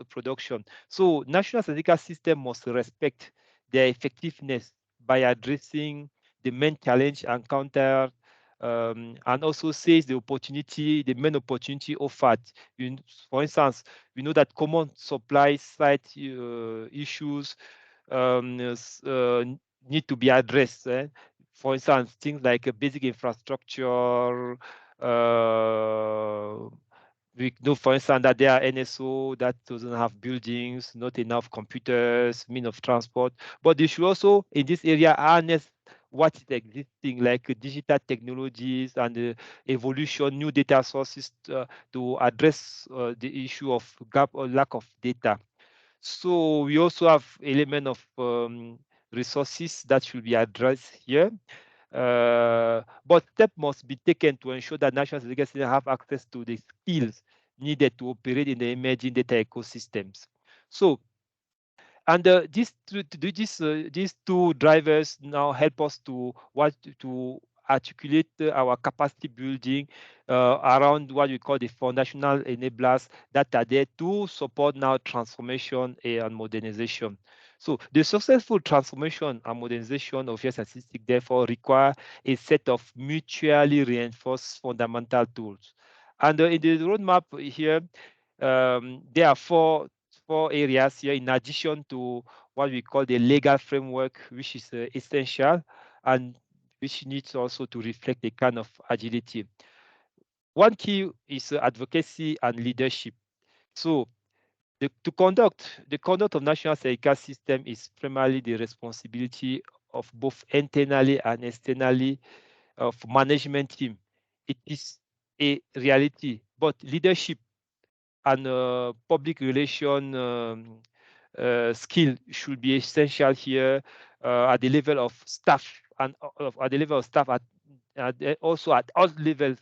production. So national statistical system must respect their effectiveness by addressing the main challenge encountered, and also sees the main opportunity offered. For instance, we know that common supply side issues need to be addressed. For instance, things like basic infrastructure. We know, for instance, that there are NSO that doesn't have buildings, not enough computers, means of transport. But they should also, in this area, harness what is existing, like digital technologies and the evolution, new data sources to address the issue of gap or lack of data. So we also have element of resources that should be addressed here. But steps must be taken to ensure that national statistical systems have access to the skills needed to operate in the emerging data ecosystems. So, and these two drivers now help us to articulate our capacity building around what we call the foundational enablers that are there to support now transformation and modernization. So the successful transformation and modernization of your statistics therefore require a set of mutually reinforced fundamental tools. And in the roadmap here, there are four areas here in addition to what we call the legal framework, which is essential and which needs also to reflect a kind of agility. One key is advocacy and leadership. So the conduct of national statistical system is primarily the responsibility of both internally and externally of management team. It is a reality, but leadership and public relation skill should be essential here at the level of staff and also at all levels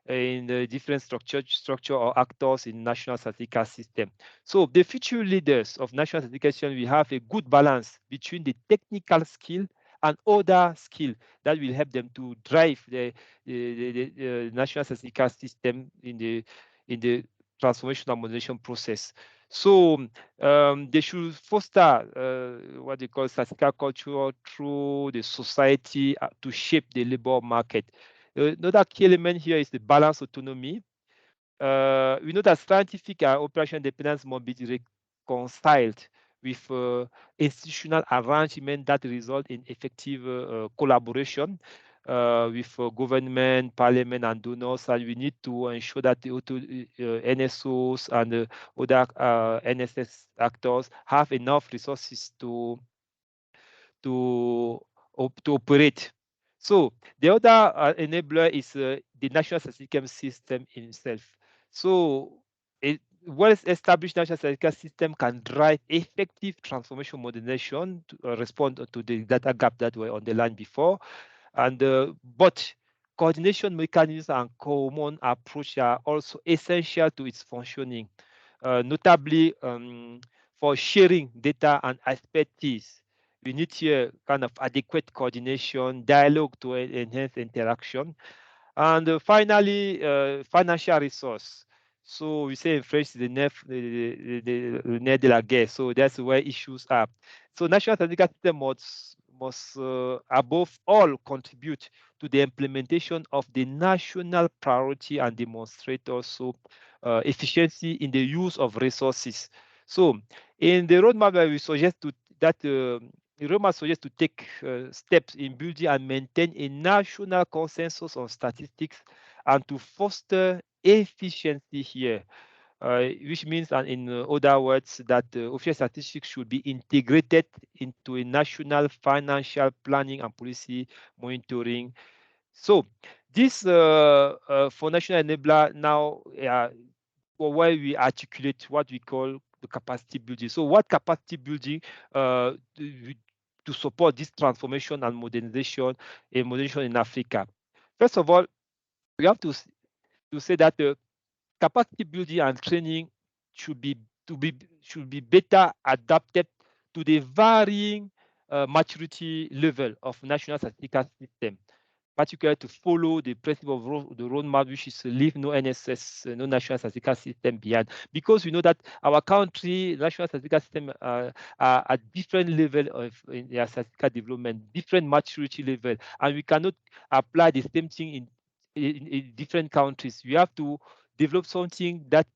in the different structure or actors in national statistical system. So the future leaders of national statistical system will have a good balance between the technical skill and other skill that will help them to drive the national statistical system in the transformation and modernization process. So they should foster what they call statistical culture through the society to shape the labor market. Another key element here is the balance autonomy. We know that scientific and operational dependence must be reconciled with institutional arrangement that result in effective collaboration with government, parliament, and donors. And we need to ensure that the NSOs and other NSS actors have enough resources to operate. So the other enabler is the national statistical system in itself. So a well-established national statistical system can drive effective transformation modernization to respond to the data gap that were on the line before. And but coordination mechanisms and common approach are also essential to its functioning, notably for sharing data and expertise. We need here kind of adequate coordination, dialogue to enhance interaction. And finally, financial resource. So we say in French, the nerf de la guerre. So that's where issues are. So national statistical system must above all contribute to the implementation of the national priority and demonstrate also efficiency in the use of resources. So in the roadmap, we suggest the roadmap suggests to take steps in building and maintain a national consensus on statistics and to foster efficiency here, which means, and in other words, that official statistics should be integrated into a national financial planning and policy monitoring. So this for national enabler now, where we articulate what we call the capacity building. So what capacity building to support this transformation and modernization in Africa? First of all, we have to say that the capacity building and training should be better adapted to the varying maturity level of national statistical system, particularly to follow the principle of the roadmap, which is leave no NSS, no national statistical system behind. Because we know that our country, national statistical system are at different level of in their statistical development, different maturity level, and we cannot apply the same thing in different countries. We have to develop something that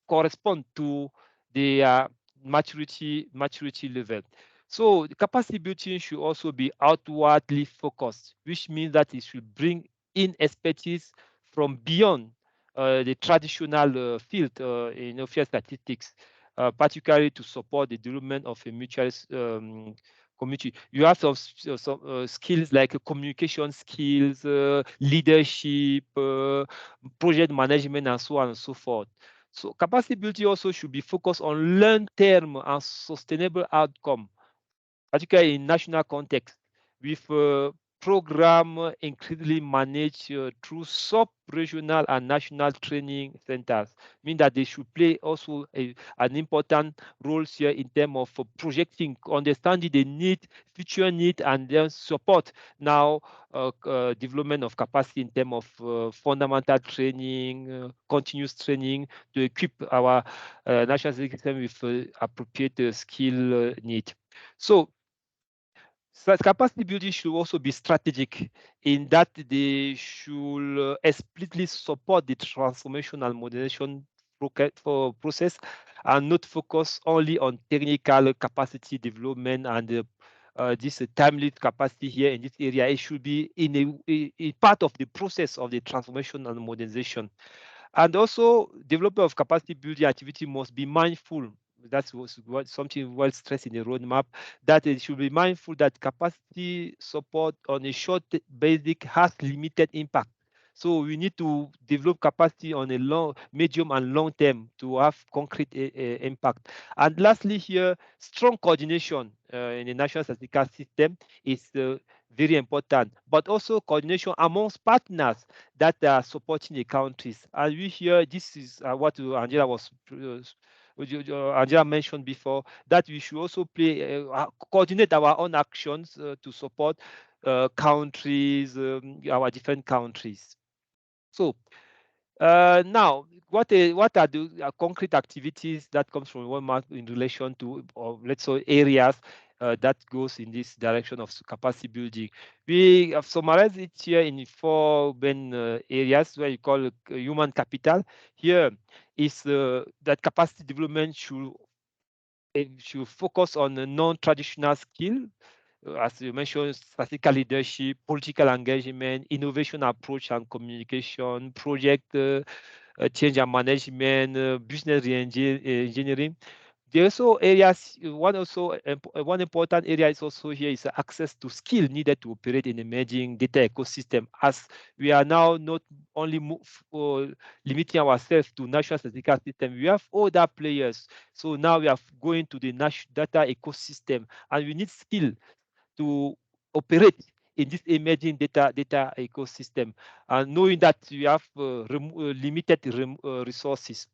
correspond to the maturity level. So the capacity building should also be outwardly focused, which means that it should bring in expertise from beyond the traditional field in official statistics, particularly to support the development of a mutual community. You have some skills like communication skills, leadership, project management, and so on and so forth. So capacity building also should be focused on long-term and sustainable outcome, particularly in national context, with program increasingly managed through sub-regional and national training centers, mean that they should play also an important role here in terms of projecting, understanding the need, future need, and then support now development of capacity in terms of fundamental training, continuous training to equip our national security system with appropriate skill need. So capacity building should also be strategic in that they should explicitly support the transformation and modernization process and not focus only on technical capacity development and this timely capacity here in this area. It should be in a part of the process of the transformation and modernization. And also, developer of capacity building activity must be mindful. That's something well stressed in the roadmap, that it should be mindful that capacity support on a short basic has limited impact. So we need to develop capacity on a long, medium and long term to have concrete impact. And lastly here, strong coordination in the national statistical system is very important, but also coordination amongst partners that are supporting the countries. And we here, this is what Angela was Angela mentioned before, that we should also play coordinate our own actions to support countries, our different countries. So now, what are the concrete activities that comes from Walmart in relation to, or let's say, areas that goes in this direction of capacity building? We have summarized it here in 4 main areas where you call human capital. Here is that capacity development should focus on a non-traditional skill, as you mentioned, statistical leadership, political engagement, innovation approach and communication, project change and management, business engineering. There are also areas, one important area is also here is access to skill needed to operate in emerging data ecosystem, as we are now not only limiting ourselves to national statistical system, we have other players. So now we are going to the national data ecosystem, and we need skill to operate in this emerging data ecosystem, and knowing that we have limited resources.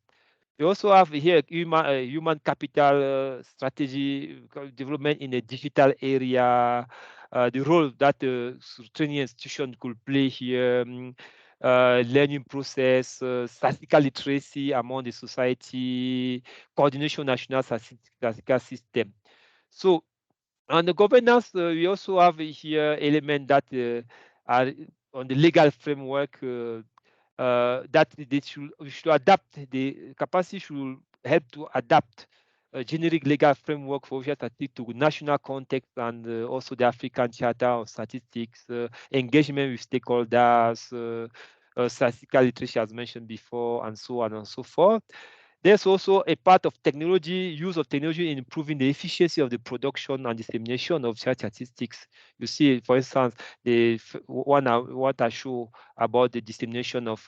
We also have here human capital strategy development in a digital area, the role that the training institution could play here, learning process, statistical literacy among the society, coordination national statistical system. So, on the governance, we also have here element that are on the legal framework that we should adapt. The capacity should help to adapt a generic legal framework for statistics to national context, and also the African Charter of Statistics, engagement with stakeholders, statistical literacy as mentioned before, and so on and so forth. There's also a part of technology, use of technology in improving the efficiency of the production and dissemination of statistics. You see, for instance, what I show about the dissemination of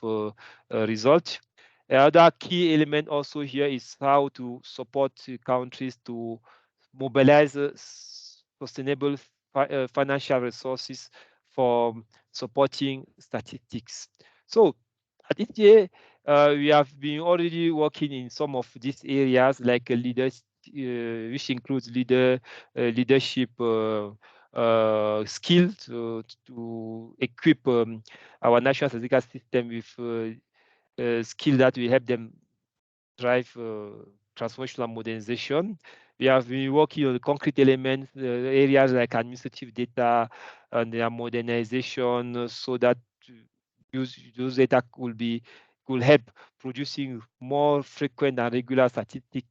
results. Another key element also here is how to support countries to mobilize sustainable financial resources for supporting statistics. So at this year, we have been already working in some of these areas like leaders, which includes leadership skills to equip our national statistical system with skill that will help them drive transformational modernization. We have been working on the concrete elements, areas like administrative data and their modernization, so that those data could help producing more frequent and regular statistics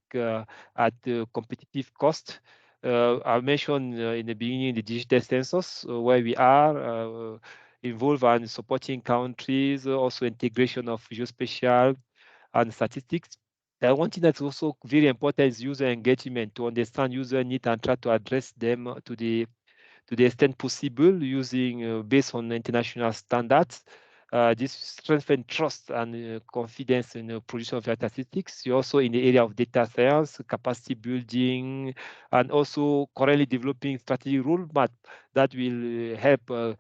at competitive cost. I mentioned in the beginning the digital census, where we are involved in supporting countries, also integration of geospatial and statistics. One thing that's also very important is user engagement, to understand user needs and try to address them to the extent possible using based on international standards. this strengthens trust and confidence in the production of statistics. You also in the area of data science, capacity building, and also currently developing strategic roadmap that will help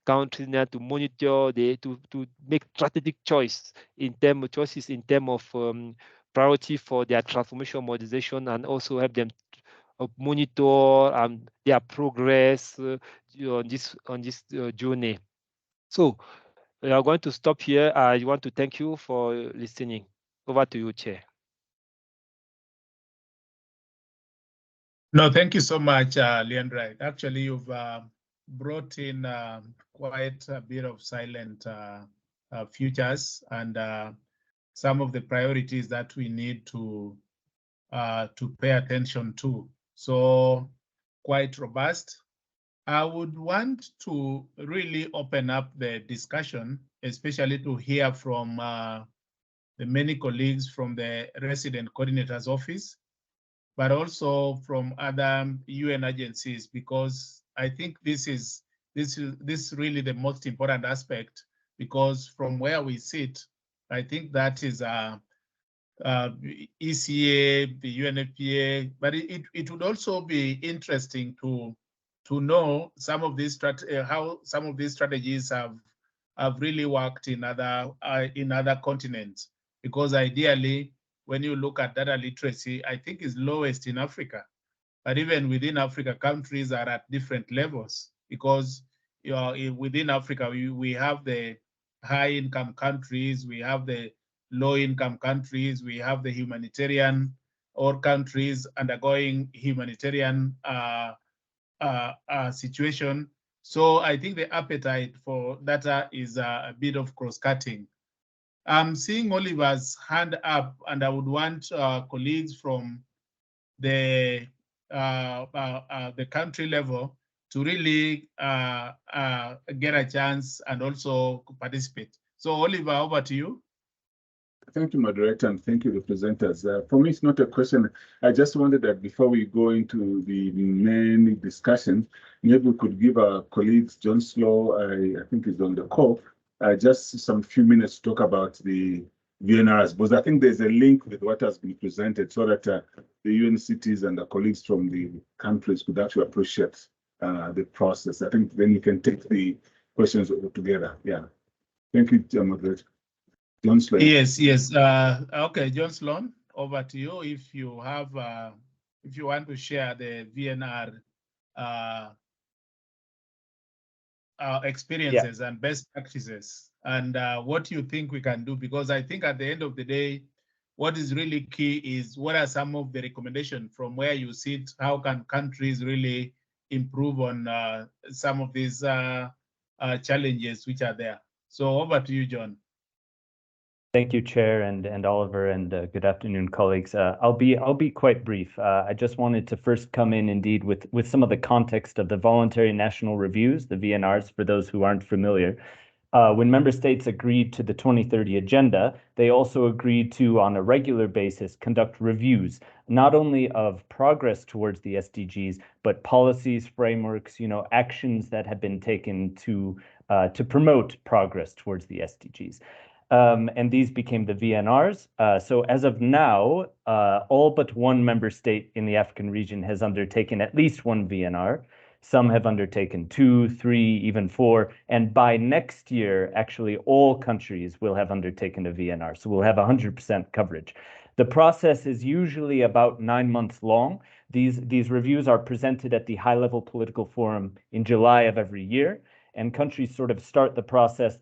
countries now to monitor to make strategic choices in terms of priority for their transformation modernization, and also help them monitor their progress on this journey. So we are going to stop here. I want to thank you for listening. Over to you, Chair. No, thank you so much, Leandra. Actually, you've brought in quite a bit of silent futures and some of the priorities that we need to pay attention to. So quite robust. I would want to really open up the discussion, especially to hear from the many colleagues from the Resident Coordinator's Office, but also from other UN agencies, because I think this is really the most important aspect, because from where we sit, I think that is ECA, the UNFPA, but it would also be interesting to know some of these how some of these strategies have really worked in other continents, because ideally, when you look at data literacy, I think is lowest in Africa, but even within Africa, countries are at different levels, because within Africa we have the high income countries, we have the low income countries, we have the humanitarian or countries undergoing humanitarian situation. So I think the appetite for data is a bit of cross-cutting. I'm seeing Oliver's hand up, and I would want colleagues from the country level to really get a chance and also participate. So Oliver, over to you. Thank you, moderator, and thank you, the presenters. For me, it's not a question. I just wanted that before we go into the main discussion, maybe we could give our colleagues, John Slow, I think is on the call, just some few minutes to talk about the VNRs, because I think there's a link with what has been presented, so that the UN cities and the colleagues from the countries could actually appreciate the process. I think then you can take the questions together. Yeah. Thank you, moderator. John Sloan. Yes. Okay, John Sloan, over to you. If you have, if you want to share the VNR experiences and best practices, and what you think we can do, because I think at the end of the day, what is really key is what are some of the recommendations from where you sit? How can countries really improve on some of these challenges which are there? So over to you, John. Thank you, Chair and Oliver, and good afternoon, colleagues. I'll be quite brief. I just wanted to first come in indeed with some of the context of the voluntary national reviews, the VNRs, for those who aren't familiar. When member states agreed to the 2030 agenda, they also agreed to, on a regular basis, conduct reviews, not only of progress towards the SDGs, but policies, frameworks, actions that have been taken to promote progress towards the SDGs. And these became the VNRs. So as of now, all but one member state in the African region has undertaken at least one VNR. Some have undertaken 2, 3, even 4. And by next year, actually, all countries will have undertaken a VNR. So we'll have 100% coverage. The process is usually about 9 months long. These reviews are presented at the high-level political forum in July of every year. And countries sort of start the process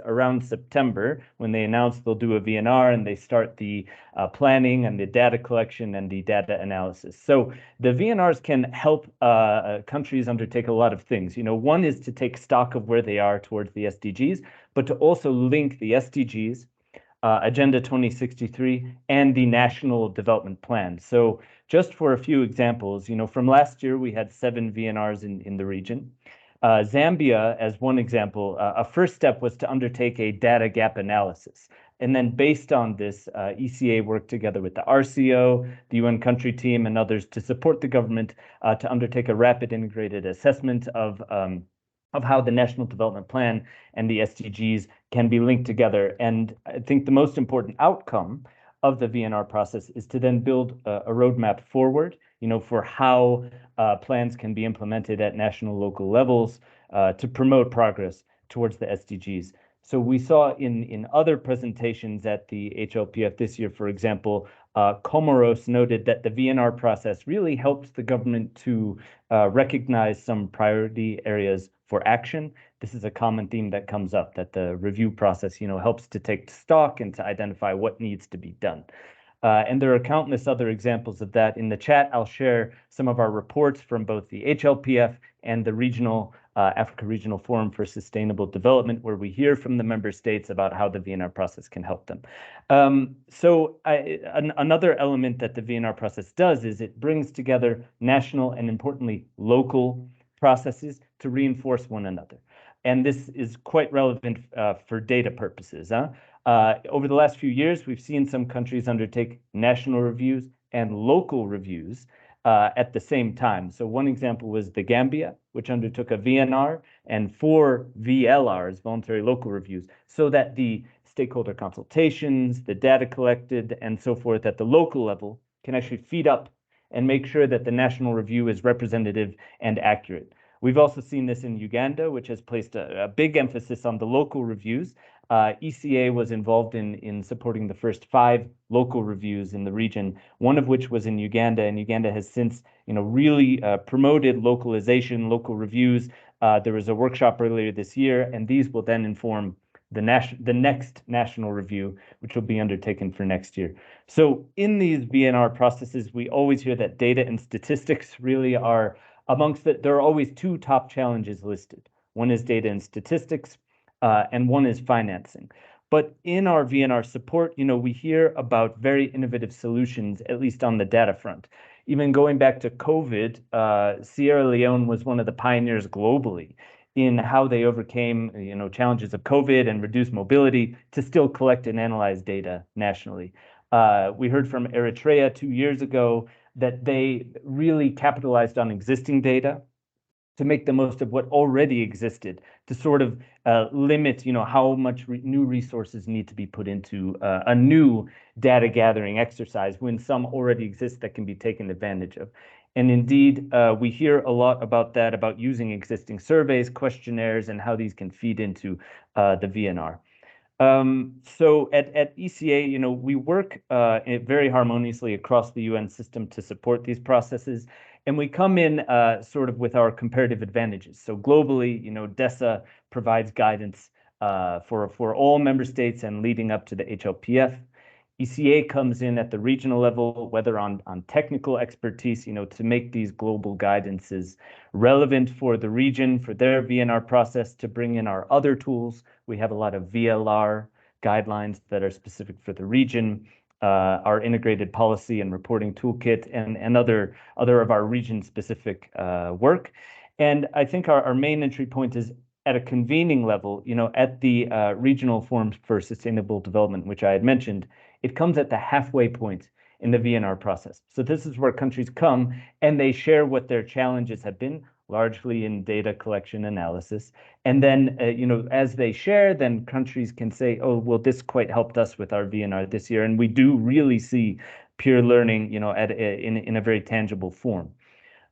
around September, when they announce they'll do a VNR, and they start the planning and the data collection and the data analysis. So the VNRs can help countries undertake a lot of things. One is to take stock of where they are towards the SDGs, but to also link the SDGs, Agenda 2063, and the National Development Plan. So just for a few examples, from last year, we had 7 VNRs in the region. Zambia, as one example, a first step was to undertake a data gap analysis. And then based on this, ECA worked together with the RCO, the UN country team, and others to support the government to undertake a rapid integrated assessment of of how the National Development Plan and the SDGs can be linked together. And I think the most important outcome of the VNR process is to then build a roadmap forward, for how plans can be implemented at national, local levels to promote progress towards the SDGs. So we saw in other presentations at the HLPF this year, for example, Comoros noted that the VNR process really helped the government to recognize some priority areas for action. This is a common theme that comes up, that the review process, helps to take stock and to identify what needs to be done. And there are countless other examples of that. In the chat, I'll share some of our reports from both the HLPF and the regional Africa Regional Forum for Sustainable Development, where we hear from the member states about how the VNR process can help them. Another element that the VNR process does is it brings together national and, importantly, local processes to reinforce one another. And this is quite relevant for data purposes. Over the last few years, we've seen some countries undertake national reviews and local reviews at the same time. So one example was the Gambia, which undertook a VNR and 4 VLRs, voluntary local reviews, so that the stakeholder consultations, the data collected, and so forth at the local level can actually feed up and make sure that the national review is representative and accurate. We've also seen this in Uganda, which has placed a big emphasis on the local reviews. ECA was involved in supporting the first 5 local reviews in the region, one of which was in Uganda, and Uganda has since, really promoted localization, local reviews. There was a workshop earlier this year, and these will then inform the next national review, which will be undertaken for next year. So in these VNR processes, we always hear that data and statistics really are amongst it. There are always 2 top challenges listed. One is data and statistics, and one is financing. But in our VNR support, we hear about very innovative solutions, at least on the data front. Even going back to COVID, Sierra Leone was one of the pioneers globally in how they overcame, challenges of COVID and reduced mobility to still collect and analyze data nationally. We heard from Eritrea 2 years ago that they really capitalized on existing data to make the most of what already existed, to sort of limit, how much new resources need to be put into a new data gathering exercise when some already exist that can be taken advantage of. And indeed, we hear a lot about that, about using existing surveys, questionnaires, and how these can feed into the VNR. So at ECA, we work very harmoniously across the UN system to support these processes. And we come in sort of with our comparative advantages. So globally, DESA provides guidance for all member states and leading up to the HLPF. ECA comes in at the regional level, whether on technical expertise, to make these global guidances relevant for the region, for their VNR process, to bring in our other tools. We have a lot of VLR guidelines that are specific for the region, our integrated policy and reporting toolkit, and other of our region-specific work. And I think our main entry point is at a convening level, at the Regional Forum for Sustainable Development, which I had mentioned. It comes at the halfway point in the VNR process. So this is where countries come and they share what their challenges have been, largely in data collection analysis. And then, as they share, then countries can say, oh, well, this quite helped us with our VNR this year. And we do really see peer learning, in a very tangible form.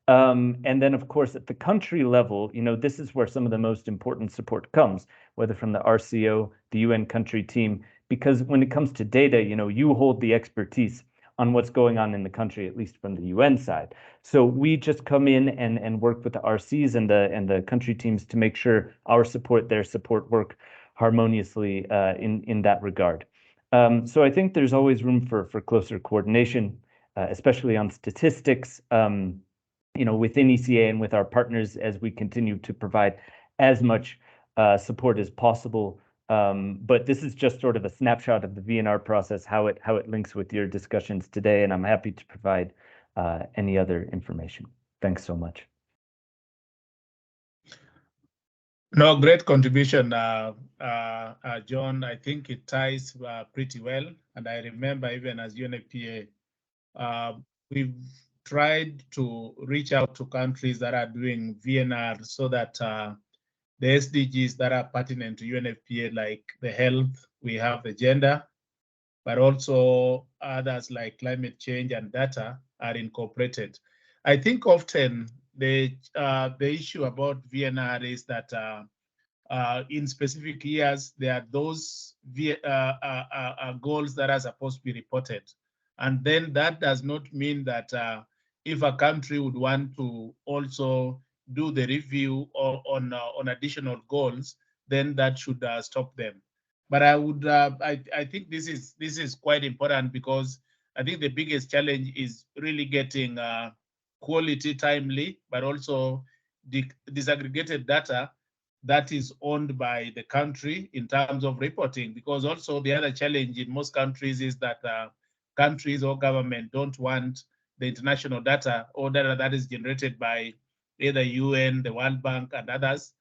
And then, of course, at the country level, this is where some of the most important support comes, whether from the RCO, the UN country team, because when it comes to data, you hold the expertise on what's going on in the country, at least from the UN side. So we just come in and work with the RCs and the country teams to make sure their support work harmoniously in that regard. So I think there's always room for closer coordination, especially on statistics, within ECA and with our partners as we continue to provide as much support as possible. But this is just sort of a snapshot of the VNR process, how it links with your discussions today, and I'm happy to provide any other information. Thanks so much. No, great contribution, John. I think it ties pretty well. And I remember even as UNFPA, we've tried to reach out to countries that are doing VNR so that the SDGs that are pertinent to UNFPA, like the health, we have the gender, but also others like climate change and data are incorporated. I think often the issue about VNR is that in specific years, there are those goals that are supposed to be reported. And then that does not mean that if a country would want to also do the review on additional goals, then that should stop them. But I would, I think this is quite important, because I think the biggest challenge is really getting quality, timely, but also disaggregated data that is owned by the country in terms of reporting. Because also the other challenge in most countries is that countries or government don't want the international data or data that is generated by either UN, the World Bank, and others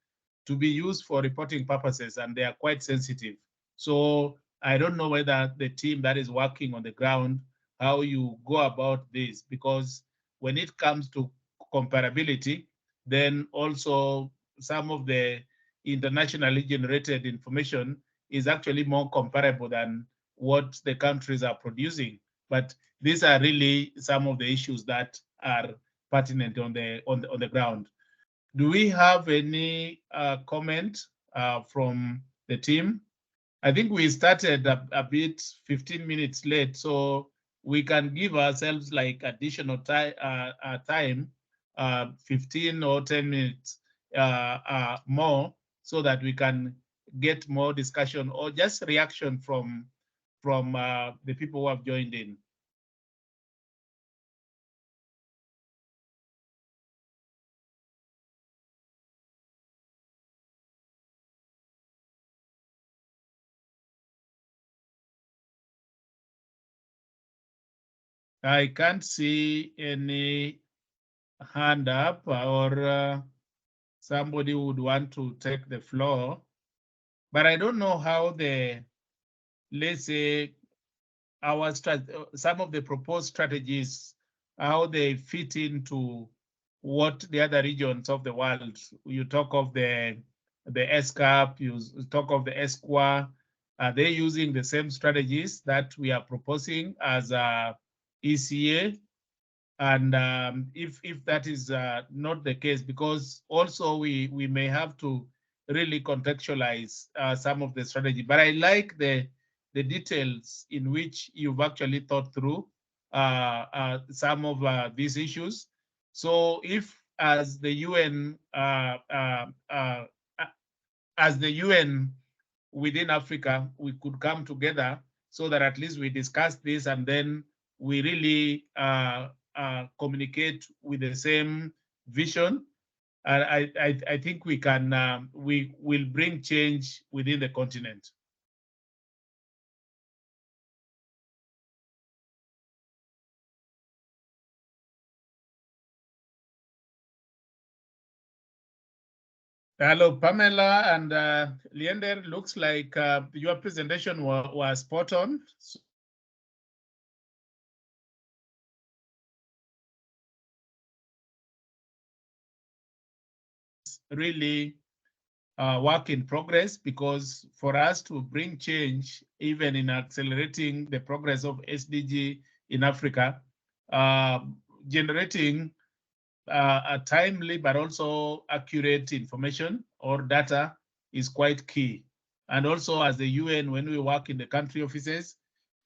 to be used for reporting purposes, and they are quite sensitive. So I don't know whether the team that is working on the ground, how you go about this, because when it comes to comparability, then also some of the internationally generated information is actually more comparable than what the countries are producing. But these are really some of the issues that are pertinent on the ground. Do we have any comment from the team? I think we started a bit 15 minutes late, so we can give ourselves like additional time, 15 or 10 minutes more, so that we can get more discussion or just reaction from the people who have joined in. I can't see any hand up, or somebody would want to take the floor, but I don't know how let's say, some of the proposed strategies, how they fit into what the other regions of the world. You talk of the ESCAP, you talk of the ESQA. Are they using the same strategies that we are proposing as ECA? And if that is not the case, because also we may have to really contextualize some of the strategy. But I like the details in which you've actually thought through some of these issues. So if as the UN within Africa, we could come together so that at least we discuss this, and then we really communicate with the same vision. I think we can, we will bring change within the continent. Hello, Pamela and Leander. Looks like your presentation was spot on. Really work in progress, because for us to bring change, even in accelerating the progress of SDG in Africa, generating a timely but also accurate information or data is quite key. And also as the UN, when we work in the country offices,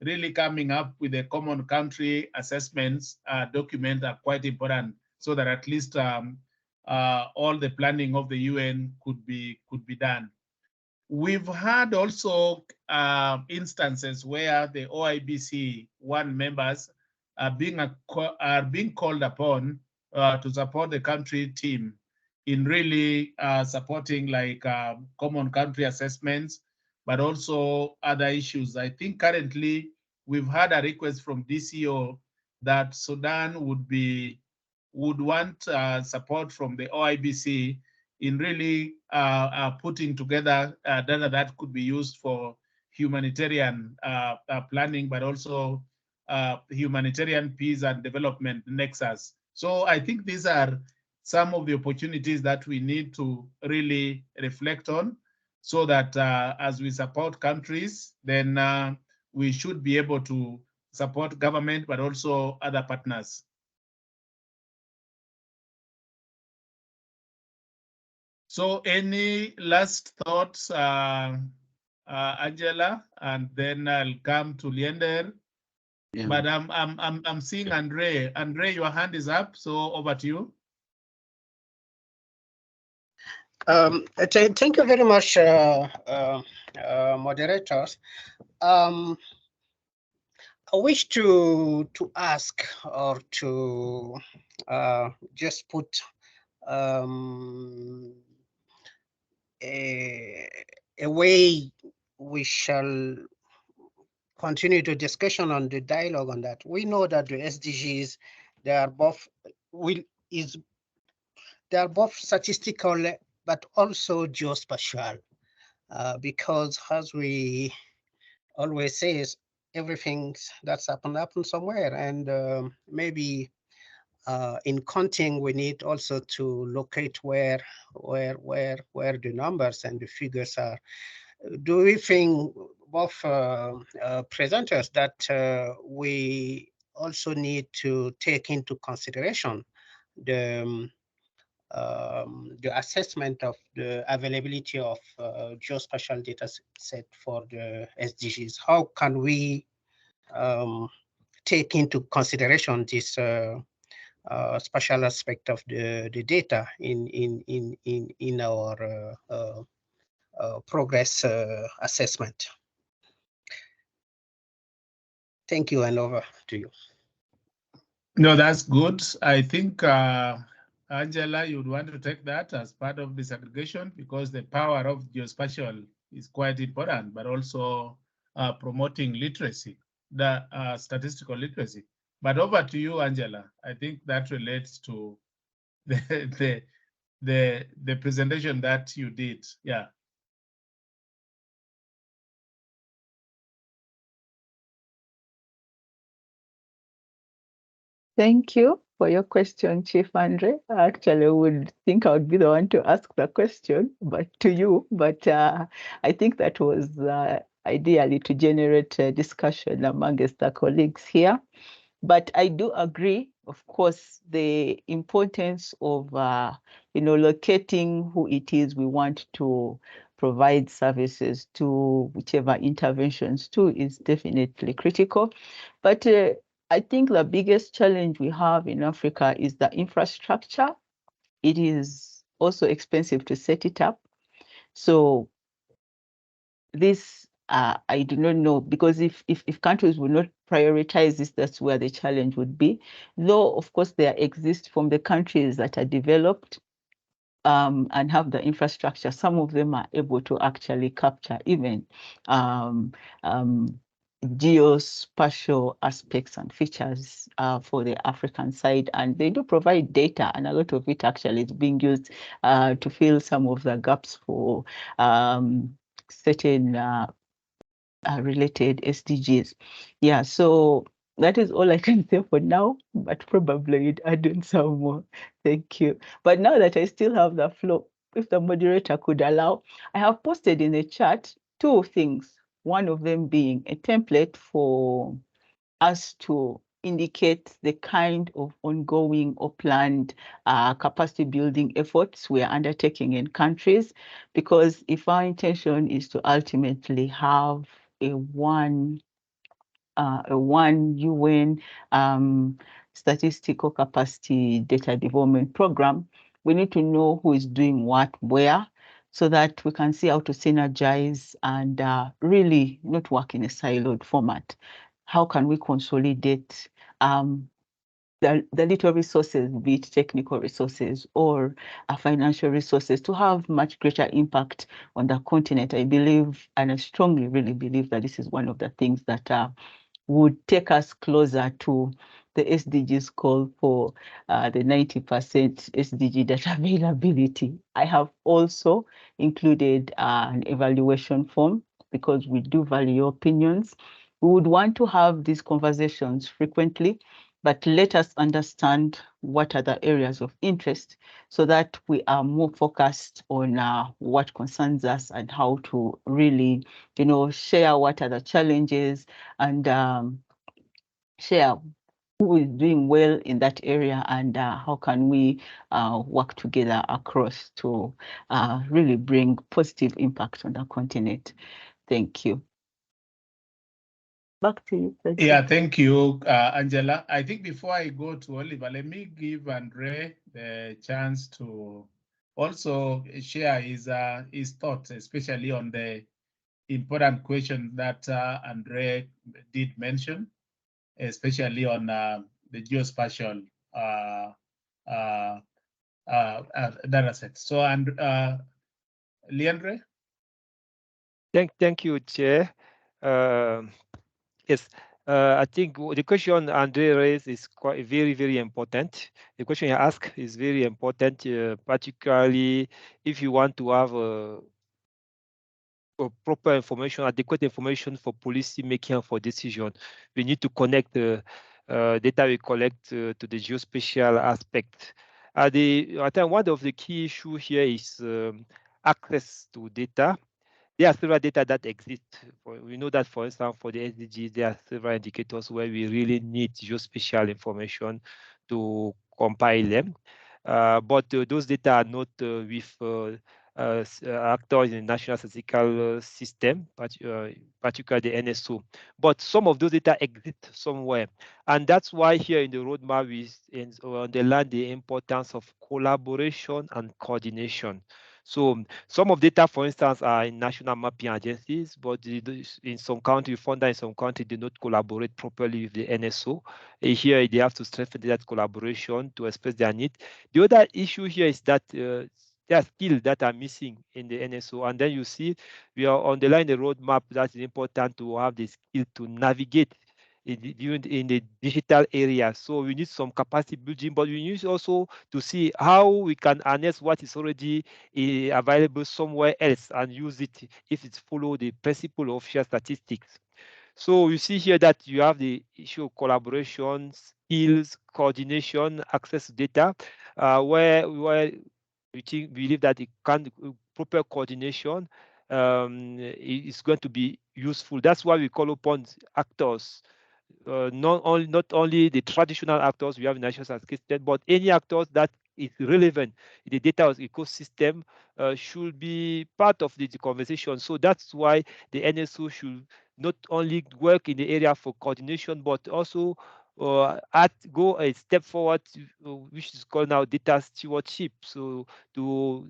really coming up with a common country assessments document are quite important, so that at least all the planning of the UN could be done. We've had also instances where the OIBC one members are being called upon to support the country team in really supporting like common country assessments, but also other issues. I think currently we've had a request from DCO that Sudan would want support from the OIBC in really putting together data that could be used for humanitarian planning, but also humanitarian peace and development nexus. So I think these are some of the opportunities that we need to really reflect on, so that as we support countries, then we should be able to support government, but also other partners. So any last thoughts, Angela, and then I'll come to Leander. Yeah. But I'm seeing Andre. Andre, your hand is up, so over to you. Thank you very much, moderators. I wish to ask or to just put a way we shall continue the discussion on the dialogue on that. We know that the SDGs, they are both statistical but also geospatial, because as we always say, everything that's happened somewhere, and maybe in counting we need also to locate where the numbers and the figures are. Do we think, both presenters, that we also need to take into consideration the assessment of the availability of geospatial data set for the SDGs? How can we take into consideration this special aspect of the data in our progress assessment? Thank you, and over to you. No, that's good. I think, Angela, you'd want to take that as part of this aggregation, because the power of geospatial is quite important, but also promoting literacy, the statistical literacy. But over to you, Angela. I think that relates to the presentation that you did. Yeah. Thank you for your question, Chief Andre. I actually would think I would be the one to ask the question, but to you. But I think that was ideally to generate a discussion amongst the colleagues here. But I do agree, of course, the importance of locating who it is we want to provide services to, whichever interventions to, is definitely critical. But I think the biggest challenge we have in Africa is the infrastructure. It is also expensive to set it up. So this, I do not know, because if countries would not prioritize this, that's where the challenge would be. Though, of course, there exist from the countries that are developed and have the infrastructure, some of them are able to actually capture even geospatial aspects and features for the African side, and they do provide data, and a lot of it actually is being used to fill some of the gaps for certain related SDGs. Yeah, so that is all I can say for now, but probably you'd add in some more. Thank you. But now that I still have the floor, if the moderator could allow, I have posted in the chat 2 things. One of them being a template for us to indicate the kind of ongoing or planned capacity building efforts we are undertaking in countries, because if our intention is to ultimately have a one UN statistical capacity data development program, we need to know who is doing what where, so that we can see how to synergize and really not work in a siloed format. How can we consolidate the little resources, be it technical resources or financial resources, to have much greater impact on the continent? I believe, and I strongly really believe, that this is one of the things that would take us closer to the SDGs call for the 90% SDG data availability. I have also included an evaluation form, because we do value your opinions. We would want to have these conversations frequently, but let us understand what are the areas of interest, so that we are more focused on what concerns us and how to really, share what are the challenges and share who is doing well in that area and how can we work together across to really bring positive impact on the continent. Thank you. Back to you, President. Yeah, thank you, Angela. I think before I go to Oliver, let me give Andre the chance to also share his thoughts, especially on the important question that Andre did mention, especially on the geospatial data set. So, Leandre? Thank you, Chair. Yes, I think the question Andre raised is quite very important. The question you ask is very important, particularly if you want to have proper information, adequate information for policy making and for decision. We need to connect the data we collect to the geospatial aspect. I think one of the key issues here is access to data. There are several data that exist. We know that, for instance, for the SDGs, there are several indicators where we really need geospatial information to compile them. But those data are not with actors in the National Statistical System, particularly the NSO. But some of those data exist somewhere. And that's why here in the roadmap we underline the importance of collaboration and coordination. So some of data, for instance, are in national mapping agencies, but in some countries, we found that in some countries, they don't collaborate properly with the NSO. Here, they have to strengthen that collaboration to express their need. The other issue here is that there are skills that are missing in the NSO. And then you see, we are underlining the roadmap that is important to have the skill to navigate in the digital area. So we need some capacity building, but we need also to see how we can harness what is already available somewhere else and use it if it follows the principle of shared statistics. So you see here that you have the issue of collaboration, skills, coordination, access to data, where we believe that it can proper coordination is going to be useful. That's why we call upon actors, not only the traditional actors we have in national statistics, but any actors that is relevant in the data ecosystem should be part of the conversation. So that's why the NSO should not only work in the area for coordination, but also go a step forward, which is called now data stewardship. So to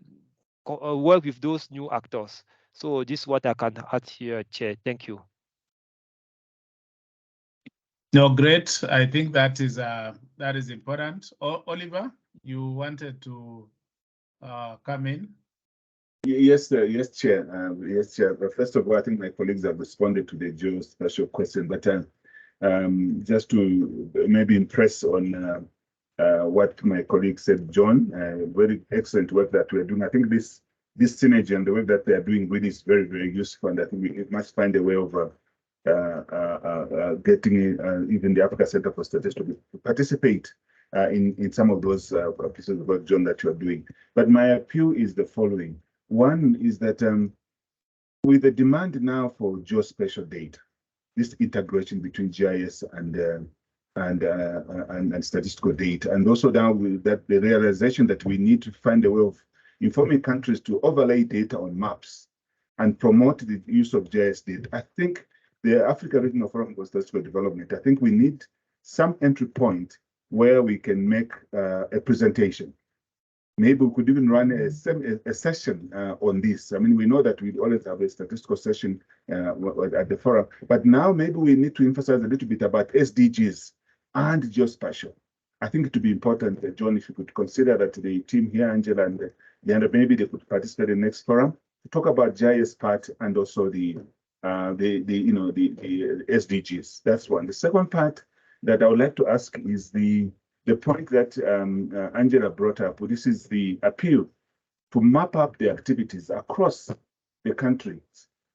work with those new actors. So this is what I can add here, Chair. Thank you. No, great. I think that is important. Oliver, you wanted to come in. Yes, yes, Chair. Yes, Chair. But first of all, I think my colleagues have responded to the geospatial question, but just to maybe impress on what my colleague said, John, very excellent work that we're doing. I think this synergy and the work that they are doing really is very useful, and I think we must find a way of getting even the Africa Center for Statistics to participate in some of those pieces of work, John, that you are doing. But my appeal is the following. One is that with the demand now for geospatial data, this integration between GIS and statistical data, and also now with that the realization that we need to find a way of informing countries to overlay data on maps and promote the use of GIS data. I think the Africa Regional Forum for Statistical Development, I think we need some entry point where we can make a presentation. Maybe we could even run a session on this. I mean, we know that we always have a statistical session at the forum, but now maybe we need to emphasize a little bit about SDGs and geospatial. I think it would be important, John, if you could consider that the team here, Angela and Leandro, maybe they could participate in the next forum to talk about GIS part and also the SDGs. That's one. The second part that I would like to ask is the point that Angela brought up. This is the appeal to map up the activities across the country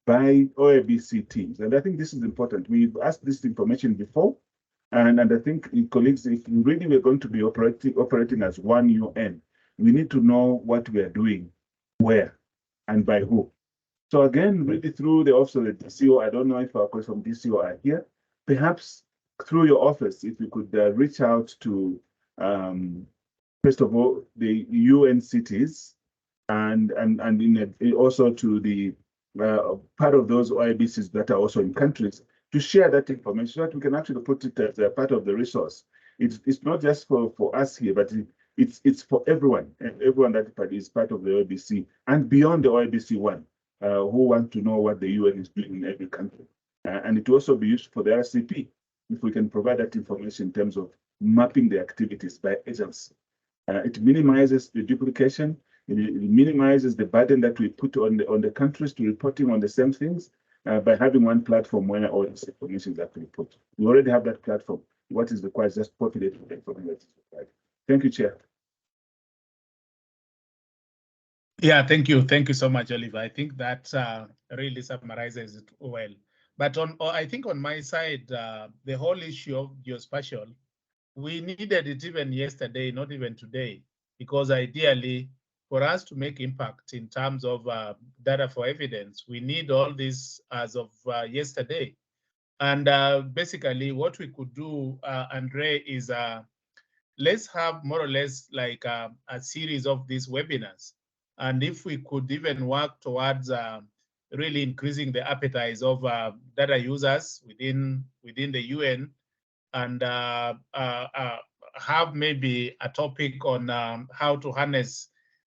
by OABC teams. And I think this is important. We've asked this information before, And I think, colleagues, if really we're going to be operating as one UN, we need to know what we are doing, where, and by who. So again, really through the office of the DCO, I don't know if our colleagues from DCO are here, perhaps through your office, if you could reach out to, first of all, the UN cities, and also to the part of those OIBCs that are also in countries, to share that information so that we can actually put it as a part of the resource. It's not just for us here, but it's for everyone, and everyone that is part of the OIBC and beyond the OIBC one, who want to know what the UN is doing in every country. And it will also be useful for the RCP if we can provide that information in terms of mapping the activities by agency. It minimizes the duplication. It minimizes the burden that we put on the countries to reporting on the same things by having one platform where all this information is actually put. We already have that platform. What is required is just populate the information that is required. Thank you, Chair. Yeah, thank you. Thank you so much, Oliver. I think that really summarizes it well. But I think on my side, the whole issue of geospatial, we needed it even yesterday, not even today, because ideally, for us to make impact in terms of data for evidence, we need all this as of yesterday. And basically, what we could do, Andre, is let's have more or less like a series of these webinars. And if we could even work towards really increasing the appetite of data users within the UN, and have maybe a topic on how to harness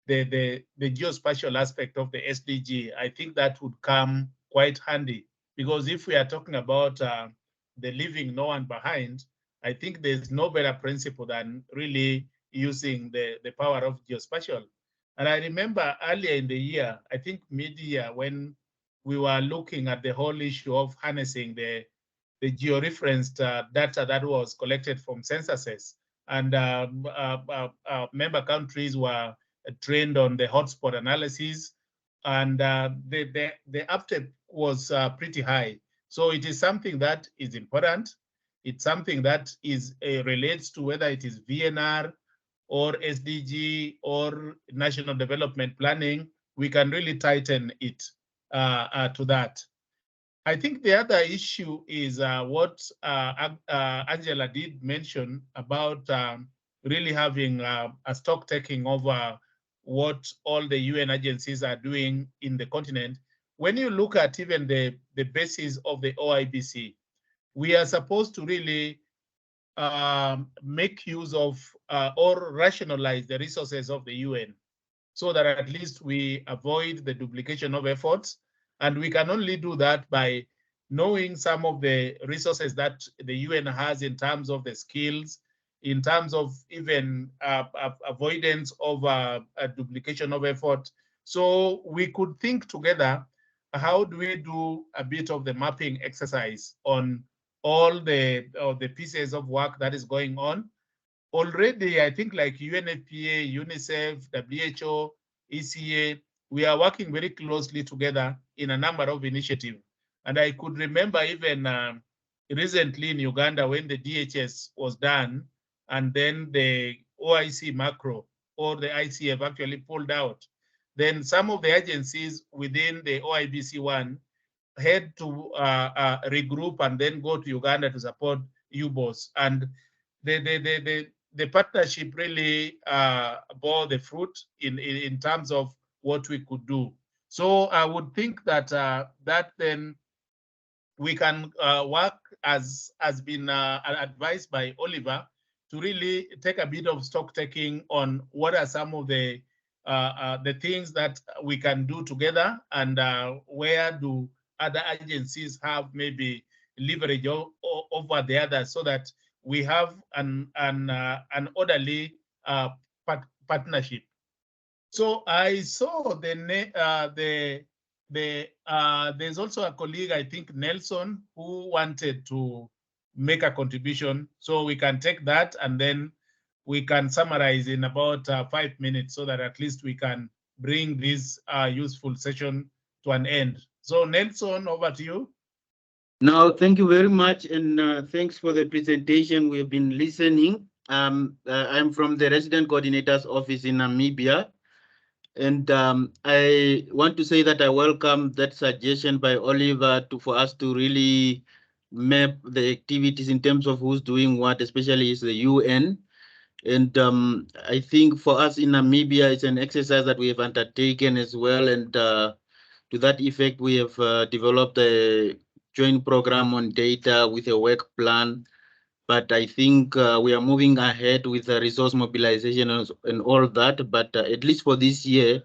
the geospatial aspect of the SDG, I think that would come quite handy. Because if we are talking about the leaving no one behind, I think there's no better principle than really using the power of geospatial. And I remember earlier in the year, I think mid-year, when we were looking at the whole issue of harnessing the georeferenced data that was collected from censuses, and member countries were trained on the hotspot analysis, and the uptake was pretty high. So it is something that is important. It's something that is relates to whether it is VNR or SDG or National Development Planning. We can really tighten it to that. I think the other issue is what Angela did mention about really having a stock taking over what all the UN agencies are doing in the continent. When you look at even the basis of the OIBC, we are supposed to really make use of or rationalize the resources of the UN so that at least we avoid the duplication of efforts. And we can only do that by knowing some of the resources that the UN has in terms of the skills, in terms of even avoidance of a duplication of effort. So we could think together, how do we do a bit of the mapping exercise on all the pieces of work that is going on. Already, I think like UNFPA, UNICEF, WHO, ECA, we are working very closely together in a number of initiatives. And I could remember even recently in Uganda when the DHS was done, and then the OIC macro or the ICF actually pulled out. Then some of the agencies within the OIBC one had to regroup and then go to Uganda to support UBOS. And the partnership really bore the fruit in terms of what we could do. So I would think that that then we can work as been advised by Oliver to really take a bit of stock taking on what are some of the things that we can do together, and where do other agencies have maybe leverage over the others, so that we have an orderly partnership. So I saw there's also a colleague, I think Nelson, who wanted to make a contribution. So we can take that and then we can summarize in about 5 minutes, so that at least we can bring this useful session to an end. So Nelson, over to you. No, thank you very much, and thanks for the presentation. We've been listening. I'm from the Resident Coordinator's Office in Namibia, and I want to say that I welcome that suggestion by Oliver for us to really map the activities in terms of who's doing what, especially is the UN. And I think for us in Namibia, it's an exercise that we have undertaken as well, and to that effect, we have developed a joint program on data with a work plan. But I think we are moving ahead with the resource mobilization and all that. But at least for this year,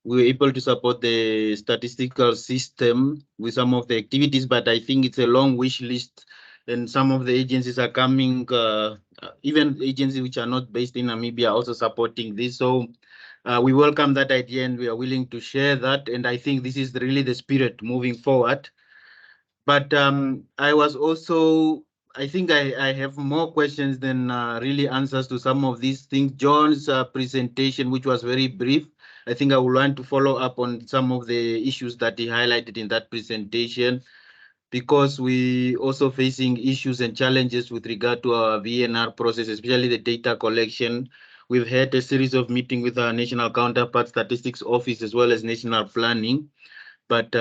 we were able to support the statistical system with some of the activities. But I think it's a long wish list, and some of the agencies are coming, even agencies which are not based in Namibia, also supporting this. So we welcome that idea, and we are willing to share that. And I think this is really the spirit moving forward. But I think I have more questions than really answers to some of these things. John's presentation, which was very brief, I think I would want to follow up on some of the issues that he highlighted in that presentation, because we also facing issues and challenges with regard to our VNR process, especially the data collection. We've had a series of meetings with our national counterpart statistics office as well as national planning. But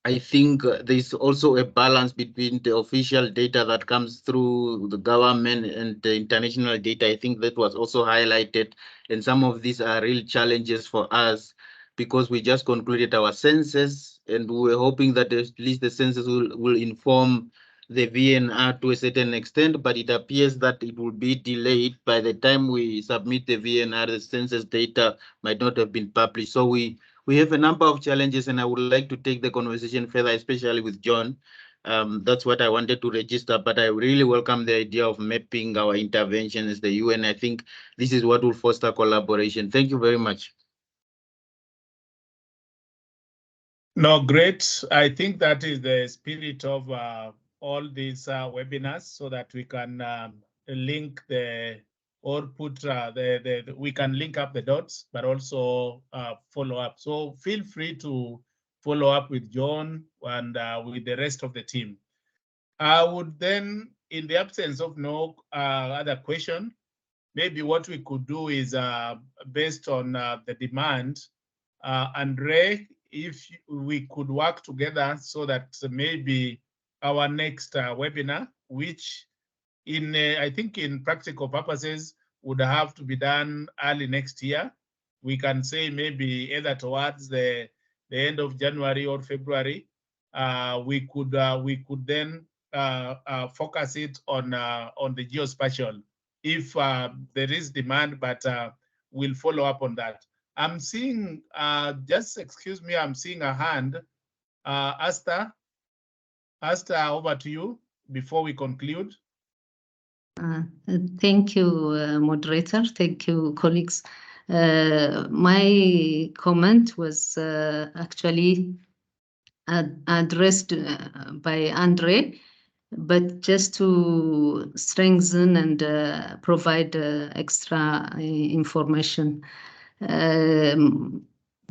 I think there's also a balance between the official data that comes through the government and the international data. I think that was also highlighted, and some of these are real challenges for us because we just concluded our census, and we were hoping that at least the census will inform the VNR to a certain extent, but it appears that it will be delayed. By the time we submit the VNR, the census data might not have been published. So we have a number of challenges, and I would like to take the conversation further, especially with John. That's what I wanted to register, but I really welcome the idea of mapping our intervention as the UN. I think this is what will foster collaboration. Thank you very much. No, great. I think that is the spirit of all these webinars, so that we can link or put we can link up the dots, but also follow up. So feel free to follow up with John and with the rest of the team. I would then, in the absence of no other question, maybe what we could do is based on the demand, Andre, if we could work together so that maybe our next webinar, which I think in practical purposes would have to be done early next year, we can say maybe either towards the end of January or February, we could then focus it on the geospatial if there is demand, but we'll follow up on that. I'm seeing, just excuse me, I'm seeing a hand. Asta, over to you before we conclude. Thank you, moderator. Thank you, colleagues. My comment was actually addressed by Andre, but just to strengthen and provide extra information.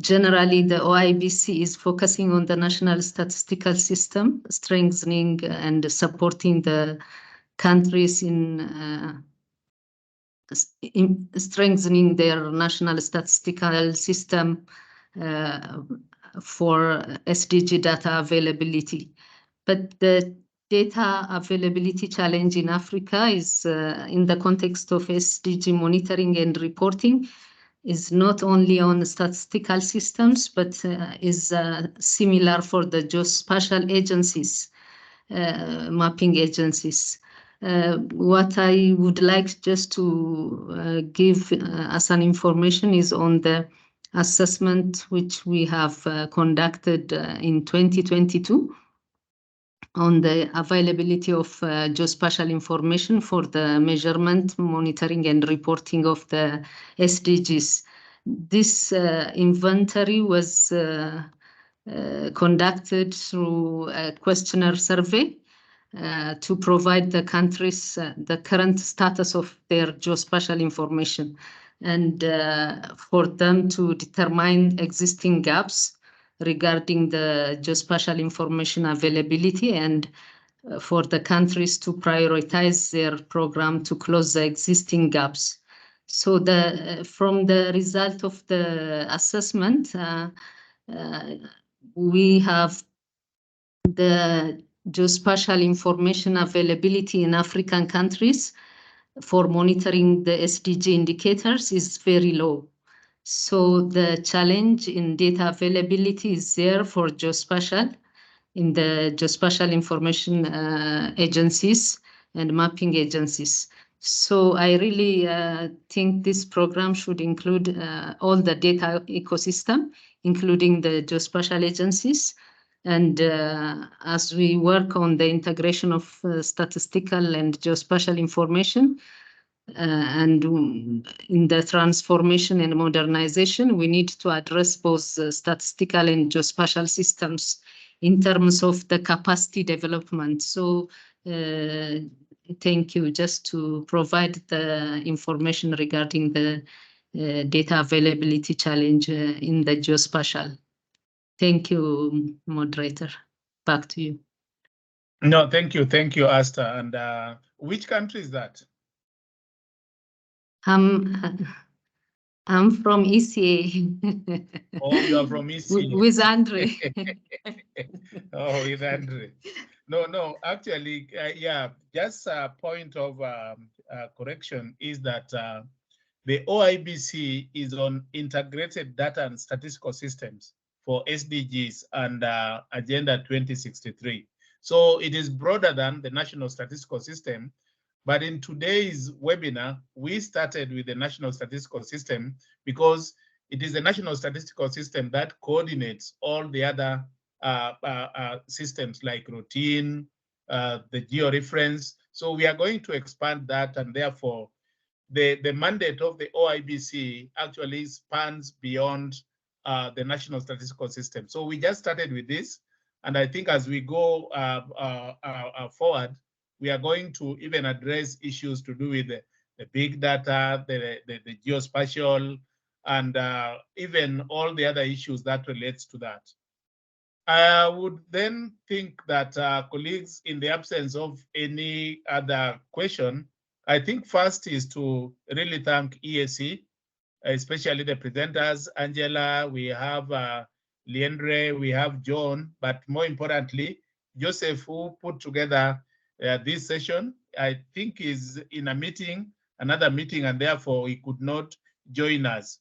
Generally, the OIBC is focusing on the national statistical system, strengthening and supporting the countries in strengthening their national statistical system for SDG data availability. But the data availability challenge in Africa is in the context of SDG monitoring and reporting is not only on the statistical systems, but is similar for the geospatial agencies, mapping agencies. What I would like just to give as an information is on the assessment which we have conducted in 2022 on the availability of geospatial information for the measurement, monitoring, and reporting of the SDGs. This inventory was conducted through a questionnaire survey to provide the countries the current status of their geospatial information and for them to determine existing gaps regarding the geospatial information availability and for the countries to prioritize their program to close the existing gaps. So from the result of the assessment, we have the geospatial information availability in African countries for monitoring the SDG indicators is very low. So the challenge in data availability is there for geospatial, in the geospatial information agencies and mapping agencies. So I really think this program should include all the data ecosystem, including the geospatial agencies. And as we work on the integration of statistical and geospatial information, and in the transformation and modernization, we need to address both statistical and geospatial systems in terms of the capacity development. So thank you, just to provide the information regarding the data availability challenge in the geospatial. Thank you, moderator. Back to you. No, thank you, Asta. And which country is that? I'm from ECA. Oh, you are from ECA. With Andre. Oh, with Andre. No, actually, yeah, just a point of correction is that the OIBC is on integrated data and statistical systems for SDGs and Agenda 2063. So it is broader than the National Statistical System. But in today's webinar, we started with the National Statistical System because it is the National Statistical System that coordinates all the other systems like routine, the georeference. So we are going to expand that, and therefore the mandate of the OIBC actually spans beyond the National Statistical System. So we just started with this, and I think as we go forward, we are going to even address issues to do with the big data, the geospatial, and even all the other issues that relates to that. I would then think that colleagues, in the absence of any other question, I think first is to really thank EAC, especially the presenters, Angela, we have Leandre, we have John, but more importantly, Joseph, who put together this session. I think is in a meeting, another meeting, and therefore he could not join us.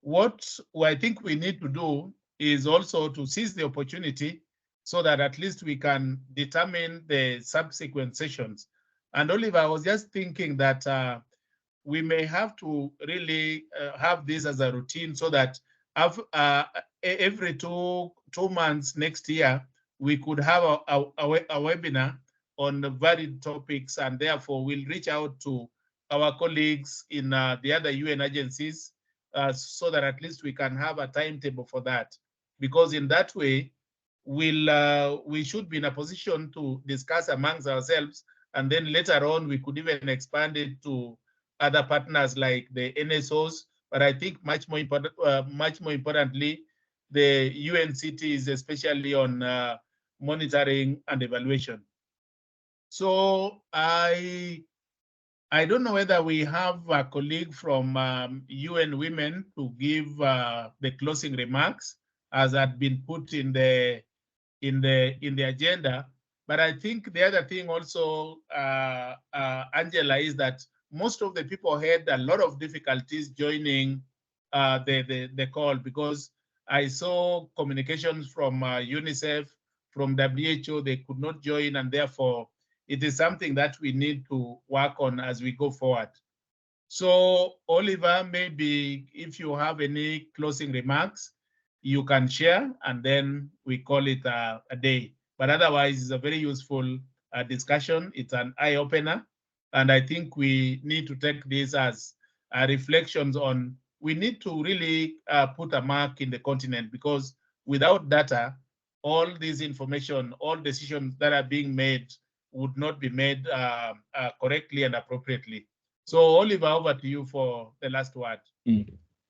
What I think we need to do is also to seize the opportunity so that at least we can determine the subsequent sessions. And Oliver, I was just thinking that we may have to really have this as a routine so that every two months next year, we could have a webinar on the varied topics, and therefore we'll reach out to our colleagues in the other UN agencies so that at least we can have a timetable for that. Because in that way, we should be in a position to discuss amongst ourselves, and then later on we could even expand it to other partners like the NSOs. But I think much more importantly, the UNCTs, especially on monitoring and evaluation. So I don't know whether we have a colleague from UN Women to give the closing remarks, as had been put in the agenda. But I think the other thing also, Angela, is that most of the people had a lot of difficulties joining the call, because I saw communications from UNICEF, from WHO, they could not join, and therefore it is something that we need to work on as we go forward. So Oliver, maybe if you have any closing remarks, you can share, and then we call it a day. But otherwise, it's a very useful discussion. It's an eye-opener. And I think we need to take this as reflections on, we need to really put a mark in the continent, because without data, all this information, all decisions that are being made would not be made correctly and appropriately. So Oliver, over to you for the last word.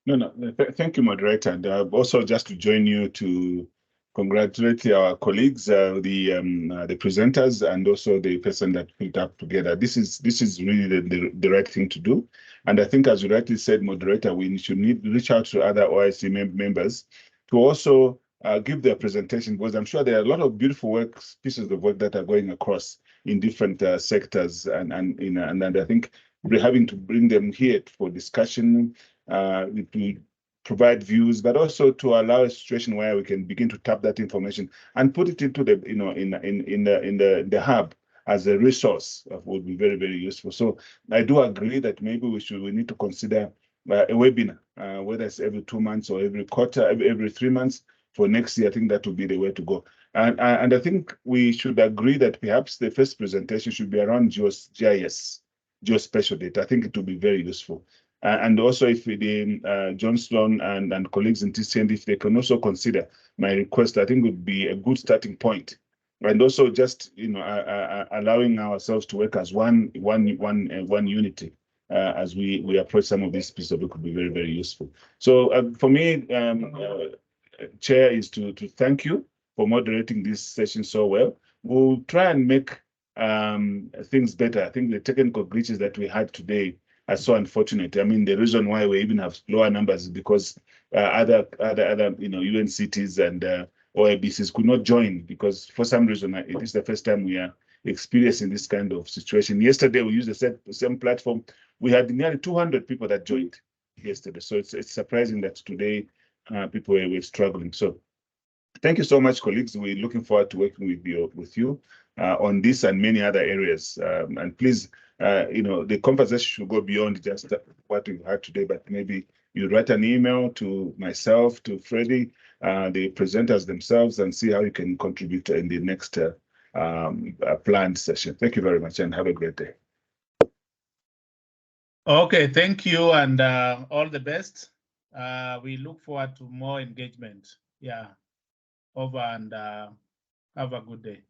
No, thank you, moderator. And also just to join you to congratulate our colleagues, the presenters, and also the person that put it up together. This is really the right thing to do. And I think, as you rightly said, moderator, we should reach out to other OIC members to also give their presentation, because I'm sure there are a lot of beautiful pieces of work that are going across in different sectors, and I think we're having to bring them here for discussion, to provide views, but also to allow a situation where we can begin to tap that information and put it into the, in the hub as a resource would be very, very useful. So I do agree that maybe we need to consider a webinar, whether it's every 2 months or every quarter, every 3 months for next year. I think that would be the way to go. And I think we should agree that perhaps the first presentation should be around GIS, geospatial data. I think it will be very useful. And also, if John Sloan and colleagues in TCN, if they can also consider my request, I think would be a good starting point. And also just allowing ourselves to work as one unity as we approach some of these pieces of it could be very, very useful. So for me, Chair, is to thank you for moderating this session so well. We'll try and make things better. I think the technical glitches that we had today are so unfortunate. I mean, the reason why we even have lower numbers is because other UN cities and OIBCs could not join, because for some reason it is the first time we are experiencing this kind of situation. Yesterday we used the same platform. We had nearly 200 people that joined yesterday. So it's surprising that today people were struggling. So thank you so much, colleagues. We're looking forward to working with you on this and many other areas. And please, the conversation should go beyond just what we've had today, but maybe you write an email to myself, to Freddie, the presenters themselves, and see how you can contribute in the next planned session. Thank you very much and have a great day. Okay, thank you, and all the best. We look forward to more engagement. Yeah, over, and have a good day.